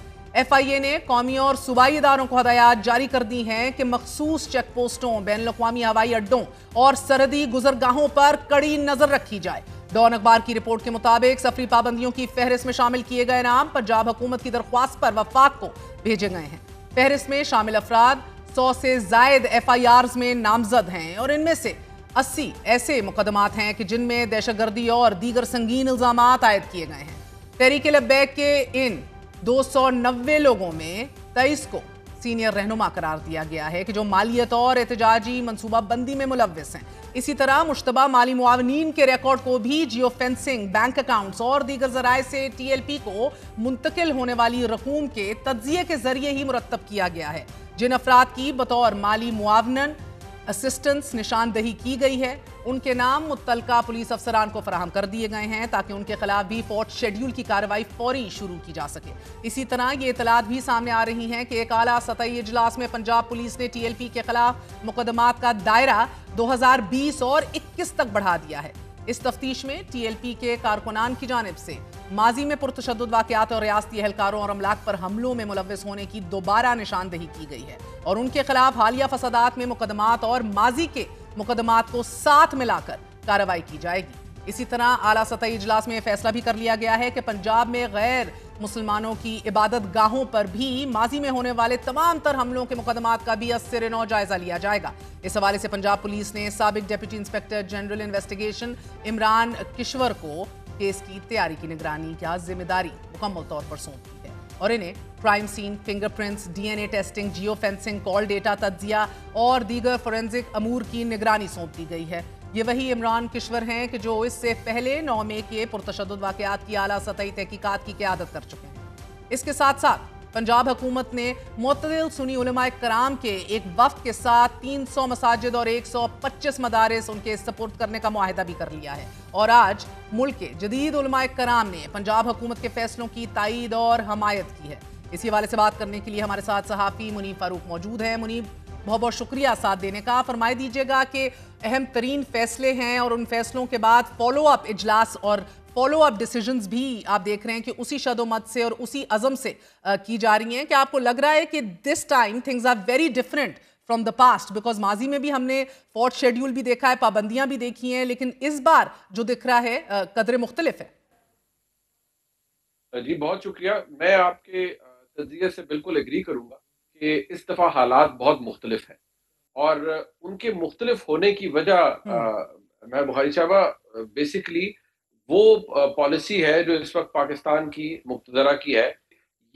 FIA ने कौमी और सूबाई इदारों को हदायत जारी कर दी हैं कि मखसूस चेक पोस्टों, बैन अवी हवाई अड्डों और सरहदी गुजरगाहों पर कड़ी नजर रखी जाए। डॉन अखबार की रिपोर्ट के मुताबिक सफरी पाबंदियों की फहरिस्त में शामिल किए गए नाम पंजाब हुकूमत की दरख्वास्त पर वफाक को भेजे गए हैं। फहरिस्त में शामिल अफराद 100 से जायद FIRs में नामजद हैं और इनमें से 80 ऐसे मुकदमात हैं कि जिनमें दहशतगर्दी और दीगर संगीन इल्जामात आयद किए गए हैं। तहरीक लब्बैक के इन 290 लोगों में 23 को सीनियर रहनुमा करार दिया गया है कि जो मालियत और एहतजाजी मनसूबा बंदी में मुलव्विस हैं। इसी तरह मुश्तबा माली मुआवनीन के रिकॉर्ड को भी जियो फेंसिंग, बैंक अकाउंट्स और दीगर जराए से टीएलपी को मुंतकिल होने वाली रकूम के तज्जिए के जरिए ही मुरत्तब किया गया है। जिन अफराद की बतौर माली मुआवनन असिस्टेंस निशानदही की गई है उनके नाम मुत्तलका पुलिस अफसरान को फराहम कर दिए गए हैं ताकि उनके खिलाफ भी फोर्थ शेड्यूल की कार्रवाई फौरी शुरू की जा सके। इसी तरह ये इतलात भी सामने आ रही हैं कि एक आला सतही इजलास में पंजाब पुलिस ने टीएलपी के खिलाफ मुकदमात का दायरा 2020 और 21 तक बढ़ा दिया है। इस तफ्तीश में टीएलपी के कारकुनान की जानिब से माजी में पुरतशद्दुद वाक़यात और रियासती एहलकारों और अमलाक पर हमलों में मुलव्विस होने की दोबारा निशानदही की गई है और उनके खिलाफ हालिया फसादात में मुकदमात और माजी के मुकदमात को साथ मिलाकर कार्रवाई की जाएगी। इसी तरह आला सतही इजलास में फैसला भी कर लिया गया है कि पंजाब में गैर मुसलमानों की इबादत गाहों पर भी माजी में होने वाले तमाम तर हमलों के मुकदमात का भी अस्सिर नौ जायजा लिया जाएगा। इस हवाले से पंजाब पुलिस ने साबिक deputy inspector general investigation Imran Kishwar को केस की तैयारी की निगरानी या जिम्मेदारी मुकम्मल तौर पर सौंप दी है और इन्हें crime scene, fingerprints, DNA testing, geo fencing, call data तज्जिया और दीगर फोरेंसिक अमूर की निगरानी सौंप दी गई है। ये वही इमरान किश्वर हैं कि जो इससे पहले 9 मई के पुरतशद्दुद वाक़यात की आला सतही तहकीकात की क़यादत कर चुके हैं। इसके साथ साथ पंजाब हुकूमत ने मुअत्तदिल सुन्नी उलमाए कराम के एक वफ्द के साथ 300 मसाजिद और 125 मदारिस उनके सपुर्द करने का मुआहिदा भी कर लिया है। और आज मुल्क के जदीद उलमाए कराम ने पंजाब हुकूमत के फैसलों की तायीद और हमायत की है। इसी हवाले से बात करने के लिए हमारे साथ सहाफ़ी मुनीब फारूक मौजूद हैं। मुनीब, बहुत बहुत शुक्रिया साथ देने का। फरमाई दीजिएगा कि अहम तरीन फैसले हैं और उन फैसलों के बाद फॉलो अप इजलास और फॉलो अप डिसीजंस भी आप देख रहे हैं कि उसी शदोमत से और उसी अज़म से की जा रही हैं। क्या आपको लग रहा है कि this time things are very different from the past? Because माजी में भी हमने फोर्थ शेड्यूल भी देखा है, पाबंदियां भी देखी हैं, लेकिन इस बार जो दिख रहा है कदर मुख्तलिफ है। जी बहुत शुक्रिया। मैं आपके तज्ज़िये से बिल्कुल एग्री करूंगा कि इस दफ़ा हालात बहुत मुख्तलिफ हैं और उनके मुख्तलिफ होने की वजह मैं बुखारी साहबा बेसिकली वो पॉलिसी है जो इस वक्त पाकिस्तान की मुक्तदरा की है।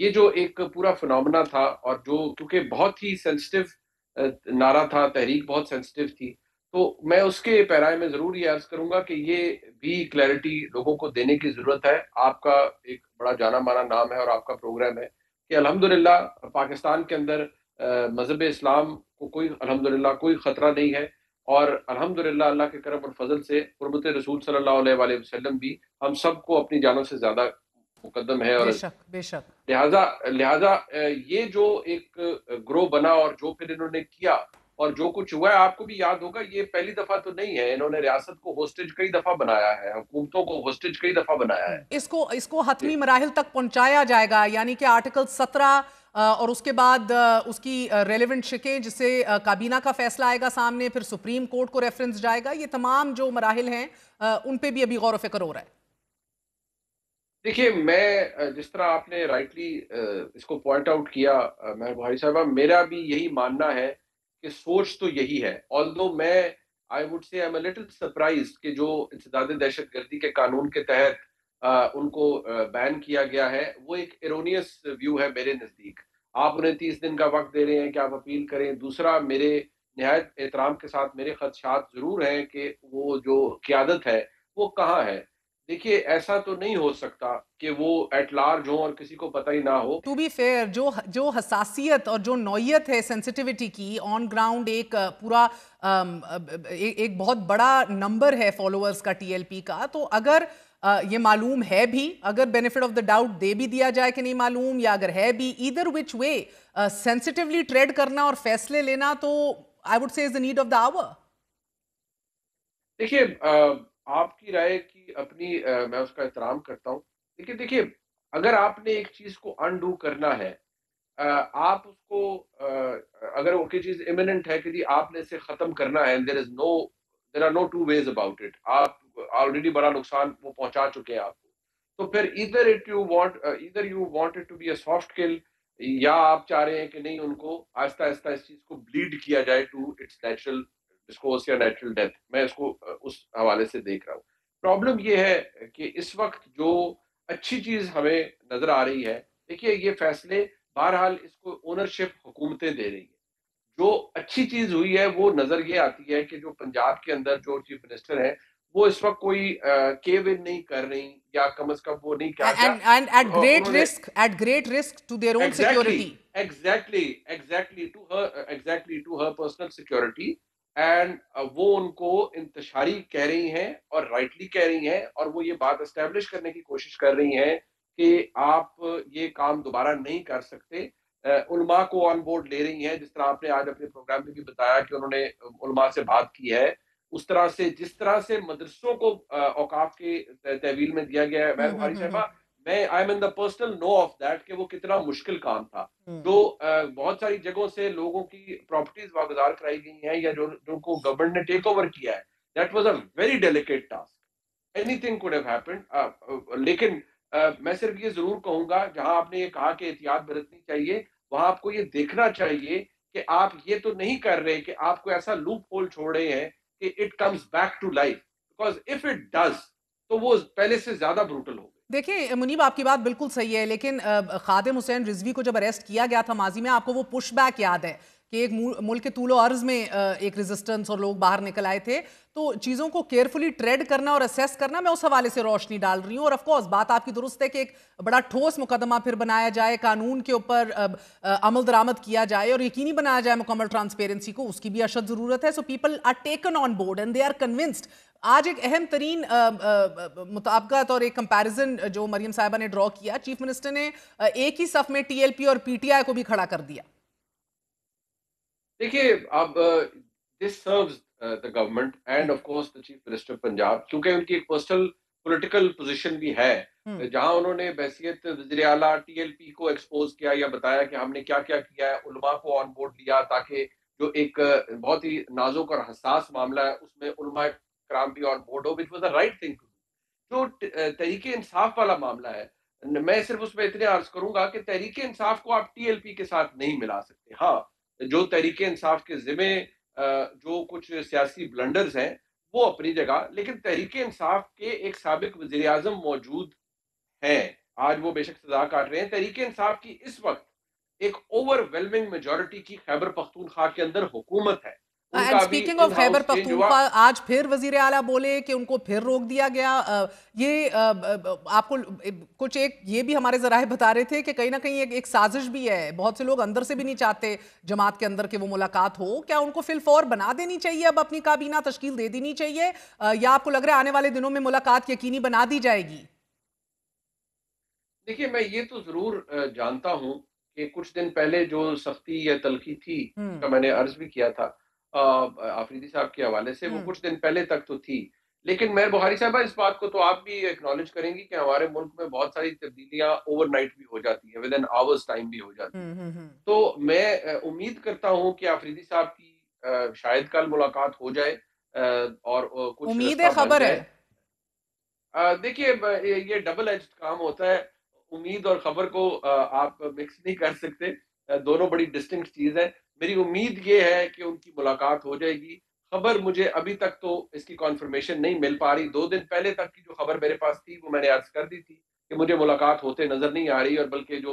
ये जो एक पूरा फिनोमेना था और जो क्योंकि बहुत ही सेंसिटिव नारा था, तहरीक बहुत सेंसिटिव थी, तो मैं उसके पैराए में ज़रूर ये अर्ज़ करूंगा कि ये भी क्लैरिटी लोगों को देने की ज़रूरत है। आपका एक बड़ा जाना माना नाम है और आपका प्रोग्राम है कि अल्हम्दुलिल्लाह पाकिस्तान के अंदर मज़हब इस्लाम को कोई अल्हम्दुलिल्लाह कोई ख़तरा नहीं है और अल्हम्दुलिल्लाह अल्लाह के करम और फजल से हुर्मत रसूल सल्लल्लाहु अलैहि वसल्लम भी हम सबको अपनी जानों से ज़्यादा मुकद्दम है। और बेशक बेशक लिहाजा लिहाजा ये जो एक ग्रोह बना और जो फिर इन्होंने किया और जो कुछ हुआ है, आपको भी याद होगा, ये पहली दफा तो नहीं है। इन्होंने रियासत को होस्टेज कई दफा बनाया है, हुकूमतों को होस्टेज कई दफा बनाया है। इसको हतमी मराहिल तक पहुंचाया जाएगा, यानी कि आर्टिकल 17 और उसके बाद उसकी रेलेवेंट शिकें, जिससे काबीना का फैसला आएगा सामने, फिर सुप्रीम कोर्ट को रेफरेंस जाएगा। ये तमाम जो मराहिल हैं उन पे भी अभी गौर व फिक्र हो रहा है। देखिए, मैं जिस तरह आपने राइटली इसको पॉइंट आउट किया, मैं बुहारी साहबा, मेरा भी यही मानना है कि सोच तो यही है। ऑल्दो मैं आई वुड से I am a little surprised कि जो इंसदाद दहशतगर्दी के कानून के तहत उनको बैन किया गया है, वो एक एरोनियस व्यू है मेरे नज़दीक। आप उन्हें 30 दिन का वक्त दे रहे हैं कि आप अपील करें। दूसरा, मेरे निहायत एहतराम के साथ मेरे खदशात ज़रूर हैं कि वो जो क़यादत है वो कहाँ है। देखिए, ऐसा तो नहीं हो सकता कि वो एट लार्ज हो और किसी को पता ही ना हो। टू बी फेयर, जो हसासियत और जो नौयत है सेंसिटिविटी की ऑन ग्राउंड, एक पूरा एक बहुत बड़ा नंबर है फॉलोअर्स का टीएलपी का। तो अगर ये मालूम है भी, अगर बेनिफिट ऑफ द डाउट दे भी दिया जाए कि नहीं मालूम, या अगर है भी, either which way sensitively tread करना और फैसले लेना तो I would say is the need of the hour. देखिए, आपकी राय की अपनी मैं उसका एहतराम करता हूँ। लेकिन देखिए, अगर आपने एक चीज को अनडू करना है, आप उसको अगर वो कोई चीज इमिनेंट है कि जी आपने इसे खत्म करना है, there are no two ways about it. आप ऑलरेडी बड़ा नुकसान वो पहुंचा चुके हैं आपको। तो फिर either you want it to be a soft kill, या आप चाह रहे हैं कि नहीं, उनको आहिस्ता आहिस्ता इस चीज को ब्लीड किया जाए टू इट्स नेचुरल डिस्कोर्स या नेचुरल डेथ। मैं इसको उस हवाले से देख रहा हूँ। प्रॉब्लम ये है कि इस वक्त जो अच्छी चीज हमें नजर आ रही है, देखिए ये फैसले बहरहाल इसको ओनरशिप हुकूमतें दे रही है। जो अच्छी चीज हुई है वो नजर ये आती है कि जो पंजाब के अंदर जो चीफ मिनिस्टर है, वो इस वक्त कोई केव इन नहीं कर रही, या कम से कम वो नहीं क्या and at great risk to their own security. Exactly to her personal security. And वो उनको इंतशारी कह रही हैं और राइटली कह रही हैं, और वो ये बात एस्टेब्लिश करने की कोशिश कर रही हैं कि आप ये काम दोबारा नहीं कर सकते। उलमा को ऑन बोर्ड ले रही हैं, जिस तरह आपने आज अपने प्रोग्राम में भी बताया कि उन्होंने उलमा से बात की है। उस तरह से जिस तरह से मदरसों को औकाफ के तहवील में दिया गया है, मैं बुखारी साहबा, मैं I am in the personal know of that कि वो कितना मुश्किल काम था। जो बहुत सारी जगहों से लोगों की प्रॉपर्टीज वागुजार कराई गई हैं, या जो गवर्नमेंट ने टेक ओवर किया है, that was a very delicate task. Anything could have happened. लेकिन मैं सिर्फ ये जरूर कहूंगा, जहां आपने ये कहा कि एहतियात बरतनी चाहिए, वहां आपको ये देखना चाहिए कि आप ये तो नहीं कर रहे कि आपको ऐसा लूप होल छोड़ रहे हैं कि it comes back to life, because if it does तो वो पहले से ज्यादा ब्रूटल हो। देखिए मुनीब, आपकी बात बिल्कुल सही है, लेकिन खादिम हुसैन रिजवी को जब अरेस्ट किया गया था माजी में, आपको वो पुश बैक याद है कि एक मुल्क के तूलो अर्ज में एक रेजिस्टेंस और लोग बाहर निकल आए थे। तो चीज़ों को केयरफुली ट्रेड करना और असेस करना, मैं उस हवाले से रोशनी डाल रही हूँ। और ऑफ कोर्स बात आपकी दुरुस्त है कि एक बड़ा ठोस मुकदमा फिर बनाया जाए, कानून के ऊपर अमल दरामद किया जाए और यकीनी बनाया जाए मुकम्मल ट्रांसपेरेंसी को, उसकी भी अशद ज़रूरत है। So people are taken on board and they are convinced. आज एक अहम तरीन मुताबिकत और एक कंपैरिजन जो मरियम साहिबा ने ड्रॉ किया, चीफ मिनिस्टर ने एक ही सफ में टीएलपी और पीटीआई को भी खड़ा कर दिया। देखिए, अब this serves the government end of course the chief minister Punjab, क्योंकि उनकी एक पर्सनल पॉलिटिकल पोजीशन भी है, जहां उन्होंने बहसियत वज़ीर आला टीएलपी को एक्सपोज किया या बताया कि हमने क्या क्या किया है, उलमा को ऑन बोर्ड लिया ताकि जो एक बहुत ही नाजुक और हसास मामला है उसमें उलमा कराम भी ऑन बोर्ड हो, which was the right thing to do. जो तहरीके इंसाफ वाला मामला है, मैं सिर्फ उसमें इतने अर्ज करूंगा कि तहरीके इंसाफ को आप टीएलपी के साथ नहीं मिला सकते। हाँ, जो तहरीके इंसाफ के जिम्मे जो कुछ सियासी ब्लंडर्स हैं वो अपनी जगह, लेकिन तहरीके इंसाफ के एक साबिक वज़ीर आज़म मौजूद हैं, आज वो बेशक सजा काट रहे हैं। तहरीके इंसाफ की इस वक्त एक ओवरवेलमिंग मेजॉरिटी की खैबर पख्तूनख्वा के अंदर हुकूमत है। And speaking of Khyber Pakhtunkhwa, आज फिर वजीर आला बोले कि उनको फिर रोक दिया गया। ये आपको कुछ एक ये भी हमारे जराए बता रहे थे कि कहीं ना कहीं एक साजिश भी है, बहुत से लोग अंदर से भी नहीं चाहते जमात के अंदर के वो मुलाकात हो। क्या उनको फिलफौर बना देनी चाहिए, अब अपनी काबीना तश्कील दे देनी चाहिए, या आपको लग रहा है आने वाले दिनों में मुलाकात यकीनी बना दी जाएगी? देखिए, मैं ये तो जरूर जानता हूं कि कुछ दिन पहले जो सख्ती या तलखी थी, का मैंने अर्ज भी किया था आफरीदी साहब के हवाले से, वो कुछ दिन पहले तक तो थी। लेकिन मेहर बुखारी साहबा, इस बात को तो आप भी एक्नॉलेज करेंगी कि हमारे मुल्क में बहुत सारी तब्दीलियां ओवरनाइट भी हो जाती है, विद एन आवर्स टाइम भी हो जाती है। तो मैं उम्मीद करता हूं कि आफरीदी साहब की शायद कल मुलाकात हो जाए और कुछ उम्मीद है, खबर है। देखिए, ये डबल एज्ड काम होता है, उम्मीद और खबर को आप मिक्स नहीं कर सकते, दोनों बड़ी डिस्टिंक्ट चीज है। मेरी उम्मीद ये है कि उनकी मुलाकात हो जाएगी। खबर मुझे अभी तक तो इसकी कॉन्फर्मेशन नहीं मिल पा रही। 2 दिन पहले तक की जो खबर मेरे पास थी वो मैंने अर्ज कर दी थी कि मुझे मुलाकात होते नजर नहीं आ रही, और बल्कि जो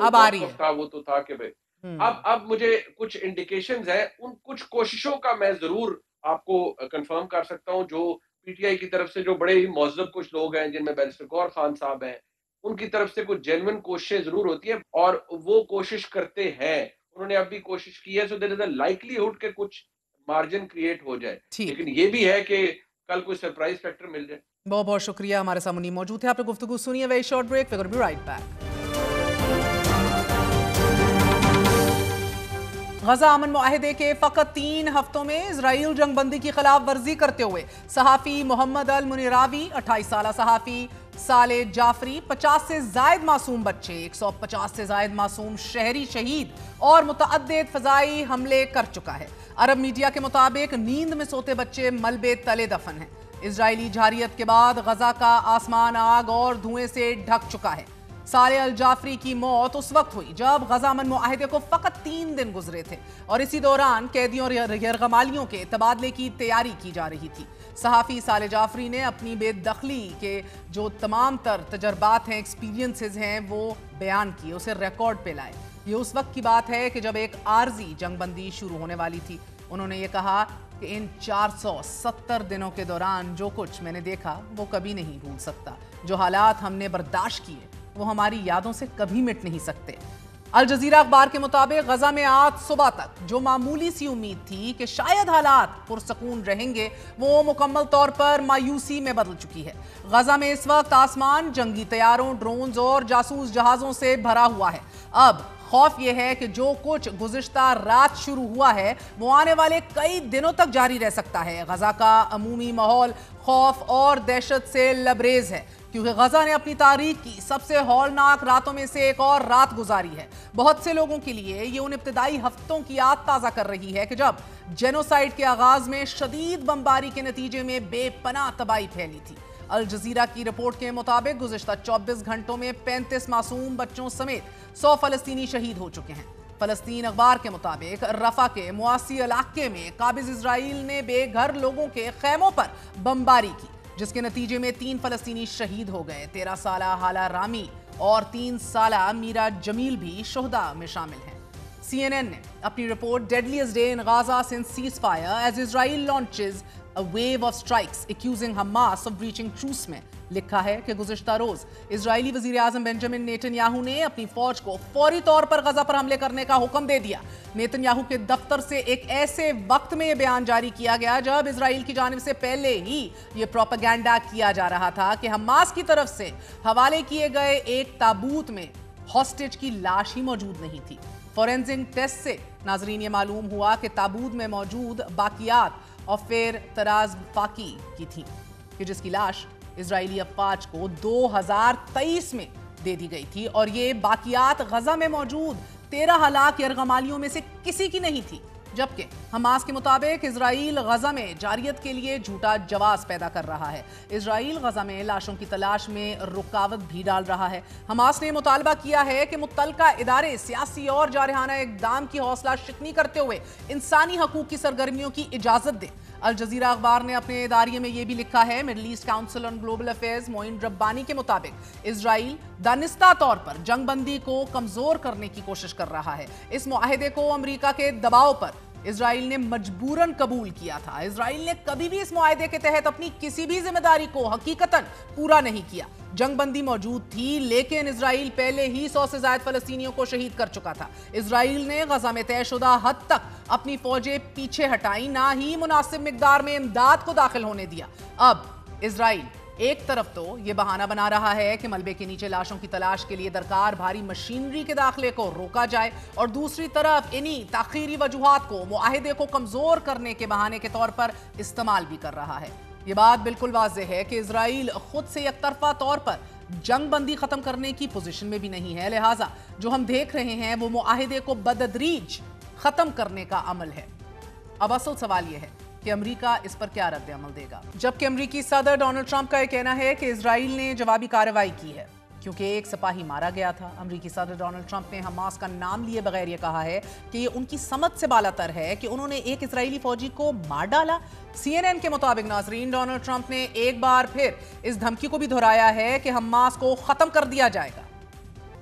था वो तो था कि अब मुझे कुछ इंडिकेशंस है। उन कुछ कोशिशों का मैं जरूर आपको कंफर्म कर सकता हूं, जो पीटीआई की तरफ से जो बड़े ही मौजूद कुछ लोग हैं, जिनमें बैरिस्टर गौहर खान साहब हैं, उनकी तरफ से कुछ जेन्युइन कोशिशें जरूर होती हैं और वो कोशिश करते हैं। उन्होंने अब भी कोशिश की है, so there is a likelihood के कुछ मार्जिन क्रिएट हो जाए। लेकिन ये भी है कि कल कोई सरप्राइज फैक्टर मिल जाए। बहुत बहुत शुक्रिया, हमारे साथ मुनीम मौजूद है। आपने गुफ्तगू सुनिए, very short break, we will be right back. Gaza अमन मुआहिदे के फ़कत 3 हफ्तों में इजराइल जंगबंदी की खिलाफ वर्जी करते हुए सहाफ़ी मोहम्मद अल मुनिरावी, 28 साल सहाफ़ी साले जाफरी, 50 से जायद मासूम बच्चे, 150 से जायद मासूम शहरी शहीद और मुतअद्दिद फ़ज़ाई हमले कर चुका है। अरब मीडिया के मुताबिक नींद में सोते बच्चे मलबे तले दफन हैं। इजरायली जारियत के बाद गजा का आसमान आग और धुएं से ढक चुका है। साले अल जाफरी की मौत उस वक्त हुई जब गजा अमन मुआहिदे को फकत 3 दिन गुजरे थे और इसी दौरान कैदियों और यरगमालियों के तबादले की तैयारी की जा रही थी। सहाफ़ी साले जाफरी ने अपनी बेदखली के जो तमाम तर तजर्बात हैं, एक्सपीरियंसेस हैं, वो बयान किए, उसे रिकॉर्ड पे लाए। ये उस वक्त की बात है कि जब एक आर्जी जंगबंदी शुरू होने वाली थी। उन्होंने ये कहा कि इन 470 दिनों के दौरान जो कुछ मैंने देखा वो कभी नहीं भूल सकता। जो हालात हमने बर्दाश्त किए वो हमारी यादों से कभी मिट नहीं सकते। अल जजीरा अखबार के मुताबिक गजा में आज सुबह तक जो मामूली सी उम्मीद थी कि शायद हालात पुरसकून रहेंगे, वो मुकम्मल तौर पर मायूसी में बदल चुकी है। गजा में इस वक्त आसमान जंगी तैयारों, ड्रोन्स और जासूस जहाजों से भरा हुआ है। अब खौफ यह है कि जो कुछ गुज़िश्ता रात शुरू हुआ है वो आने वाले कई दिनों तक जारी रह सकता है। गजा का अमूमी माहौल खौफ और दहशत से लबरेज है, क्योंकि गजा ने अपनी तारीख की सबसे हौलनाक रातों में से एक और रात गुजारी है। बहुत से लोगों के लिए ये उन इब्तदाई हफ्तों की याद ताज़ा कर रही है कि जब जेनोसाइड के आगाज में शदीद बमबारी के नतीजे में बेपनाह तबाही फैली थी। अल जजीरा की रिपोर्ट के मुताबिक गुज़िश्ता 24 घंटों में 35 मासूम बच्चों समेत 100 फ़लस्तीनी शहीद हो चुके हैं। फ़लस्तीन अखबार के मुताबिक रफ़ा के मुआसी इलाके में काबिज़ इजराइल ने बेघर लोगों के खैमों पर बमबारी की, जिसके नतीजे में 3 फ़लस्तीनी शहीद हो गए। 13 साला हाला रामी और 3 साला मीरा जमील भी शुहदा में शामिल हैं। CNN ने अपनी report deadliest day in Gaza since ceasefire as Israel launches a wave of strikes accusing Hamas of breaching truce में लिखा है कि गुज़िश्ता रोज इजरायली वजीर आज़म बेंजामिन नेतन्याहू ने अपनी फौज को फौरी तौर पर गजा पर हमले करने का हुक्म दे दिया। नेतन्याहू के दफ्तर से एक ऐसे वक्त में यह बयान जारी किया गया जब इजराइल की जानिब से पहले ही यह प्रोपेगेंडा किया जा रहा था कि हमास की तरफ से हवाले किए गए एक ताबूत में हॉस्टेज की लाश ही मौजूद नहीं थी। फॉरेंसिक टेस्ट से नाजरीन ये मालूम हुआ कि ताबूत में मौजूद बाकियात और फिर तराज फाकी की थी कि जिसकी लाश इजरायली अफवाज को 2023 में दे दी गई थी और ये बाकियात गजा में मौजूद 13 हलाक यरगमालियों में से किसी की नहीं थी, जबकि हमास के मुताबिक इजराइल गजा में जारियत के लिए झूठा जवाब पैदा कर रहा है। इजराइल गजा में लाशों की तलाश में रुकावट भी डाल रहा है। हमास ने मुतालबा किया है कि मुत्तलका इदारे सियासी और जारहाना इक़दाम की हौसला शिकनी करते हुए इंसानी हकूक की सरगर्मियों की इजाजत दे। अल जजीरा अखबार ने अपने इदारिये में यह भी लिखा है, Middle East Council on Global Affairs Moin Rabbani के मुताबिक इजराइल दानिस्ता तौर पर जंगबंदी को कमजोर करने की कोशिश कर रहा है। इस मुआहदे को अमेरिका के दबाव पर इजराइल ने मजबूरन कबूल किया था। इजराइल ने कभी भी इस मुआहदे के तहत अपनी किसी भी जिम्मेदारी को हकीकतन पूरा नहीं किया। जंगबंदी मौजूद थी, लेकिन इजराइल पहले ही 100 से ज्यादा फलस्तीनियों को शहीद कर चुका था। इजराइल ने गजा में तयशुदा हद तक अपनी फौजें पीछे हटाई, ना ही मुनासिब मिकदार में इमदाद को दाखिल होने दिया। अब इजराइल एक तरफ तो ये बहाना बना रहा है कि मलबे के नीचे लाशों की तलाश के लिए दरकार भारी मशीनरी के दाखिले को रोका जाए, और दूसरी तरफ इन्हीं ताखीरी वजूहात को मुआहिदे को कमजोर करने के बहाने के तौर पर इस्तेमाल भी कर रहा है। ये बात बिल्कुल वाज़ेह है कि इजराइल खुद से एकतरफा तौर पर जंग बंदी खत्म करने की पोजीशन में भी नहीं है, लिहाजा जो हम देख रहे हैं वो मुआहिदे को बदतदरीज खत्म करने का अमल है। अब असल सवाल यह है कि अमेरिका इस पर क्या रद्द अमल देगा, जबकि अमेरिकी सदर डोनाल्ड ट्रंप का यह कहना है कि इजराइल ने जवाबी कार्रवाई की है क्योंकि एक सिपाही मारा गया था। अमेरिकी सदर डोनाल्ड ट्रंप ने हमास का नाम लिए बगैर यह कहा है कि ये उनकी समझ से बालातर है कि उन्होंने एक इजरायली फौजी को मार डाला। CNN के मुताबिक नाजरीन, डोनाल्ड ट्रंप ने एक बार फिर इस धमकी को भी दोहराया है कि हमास को खत्म कर दिया जाएगा।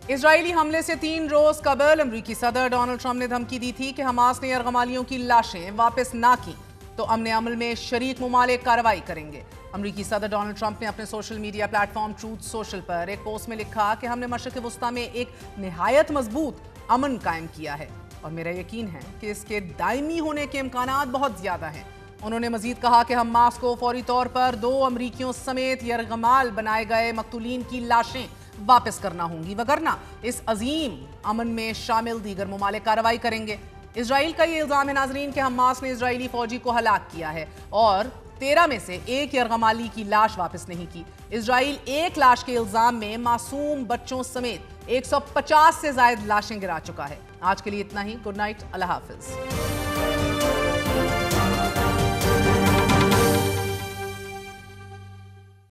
इजरायली हमले से 3 रोज कबल अमेरिकी सदर डोनाल्ड ट्रंप ने धमकी दी थी कि हमास ने यरगमालियों की लाशें वापस ना की तो अमन अमल में शरीक मुमालिक कार्रवाई करेंगे। अमेरिकी सदर डोनाल्ड ट्रंप ने अपने social media platform truth social पर एक पोस्ट में लिखा कि हमने मशरिक़ वुस्ता में एक निहायत मजबूत अमन कायम किया है और मेरा यकीन है कि इसके दायमी होने के इम्कानात बहुत ज्यादा हैं। उन्होंने मजीद कहा कि हमास को फौरी तौर पर 2 अमरीकियों समेत यरगमाल बनाए गए मकतूलीन की लाशें वापस करना होंगी, वगरना इस अजीम अमन में शामिल दीगर मुमालिक कार्रवाई करेंगे। इजराइल का ये इल्जाम है नाजरीन कि हमास ने इजरायली फौजी को हलाक किया है और 13 में से 1 यरगमाली की लाश वापस नहीं की। इजराइल 1 लाश के इल्जाम में मासूम बच्चों समेत 150 से ज्यादा लाशें गिरा चुका है। आज के लिए इतना ही। गुड नाइट, अल्लाह हाफिज।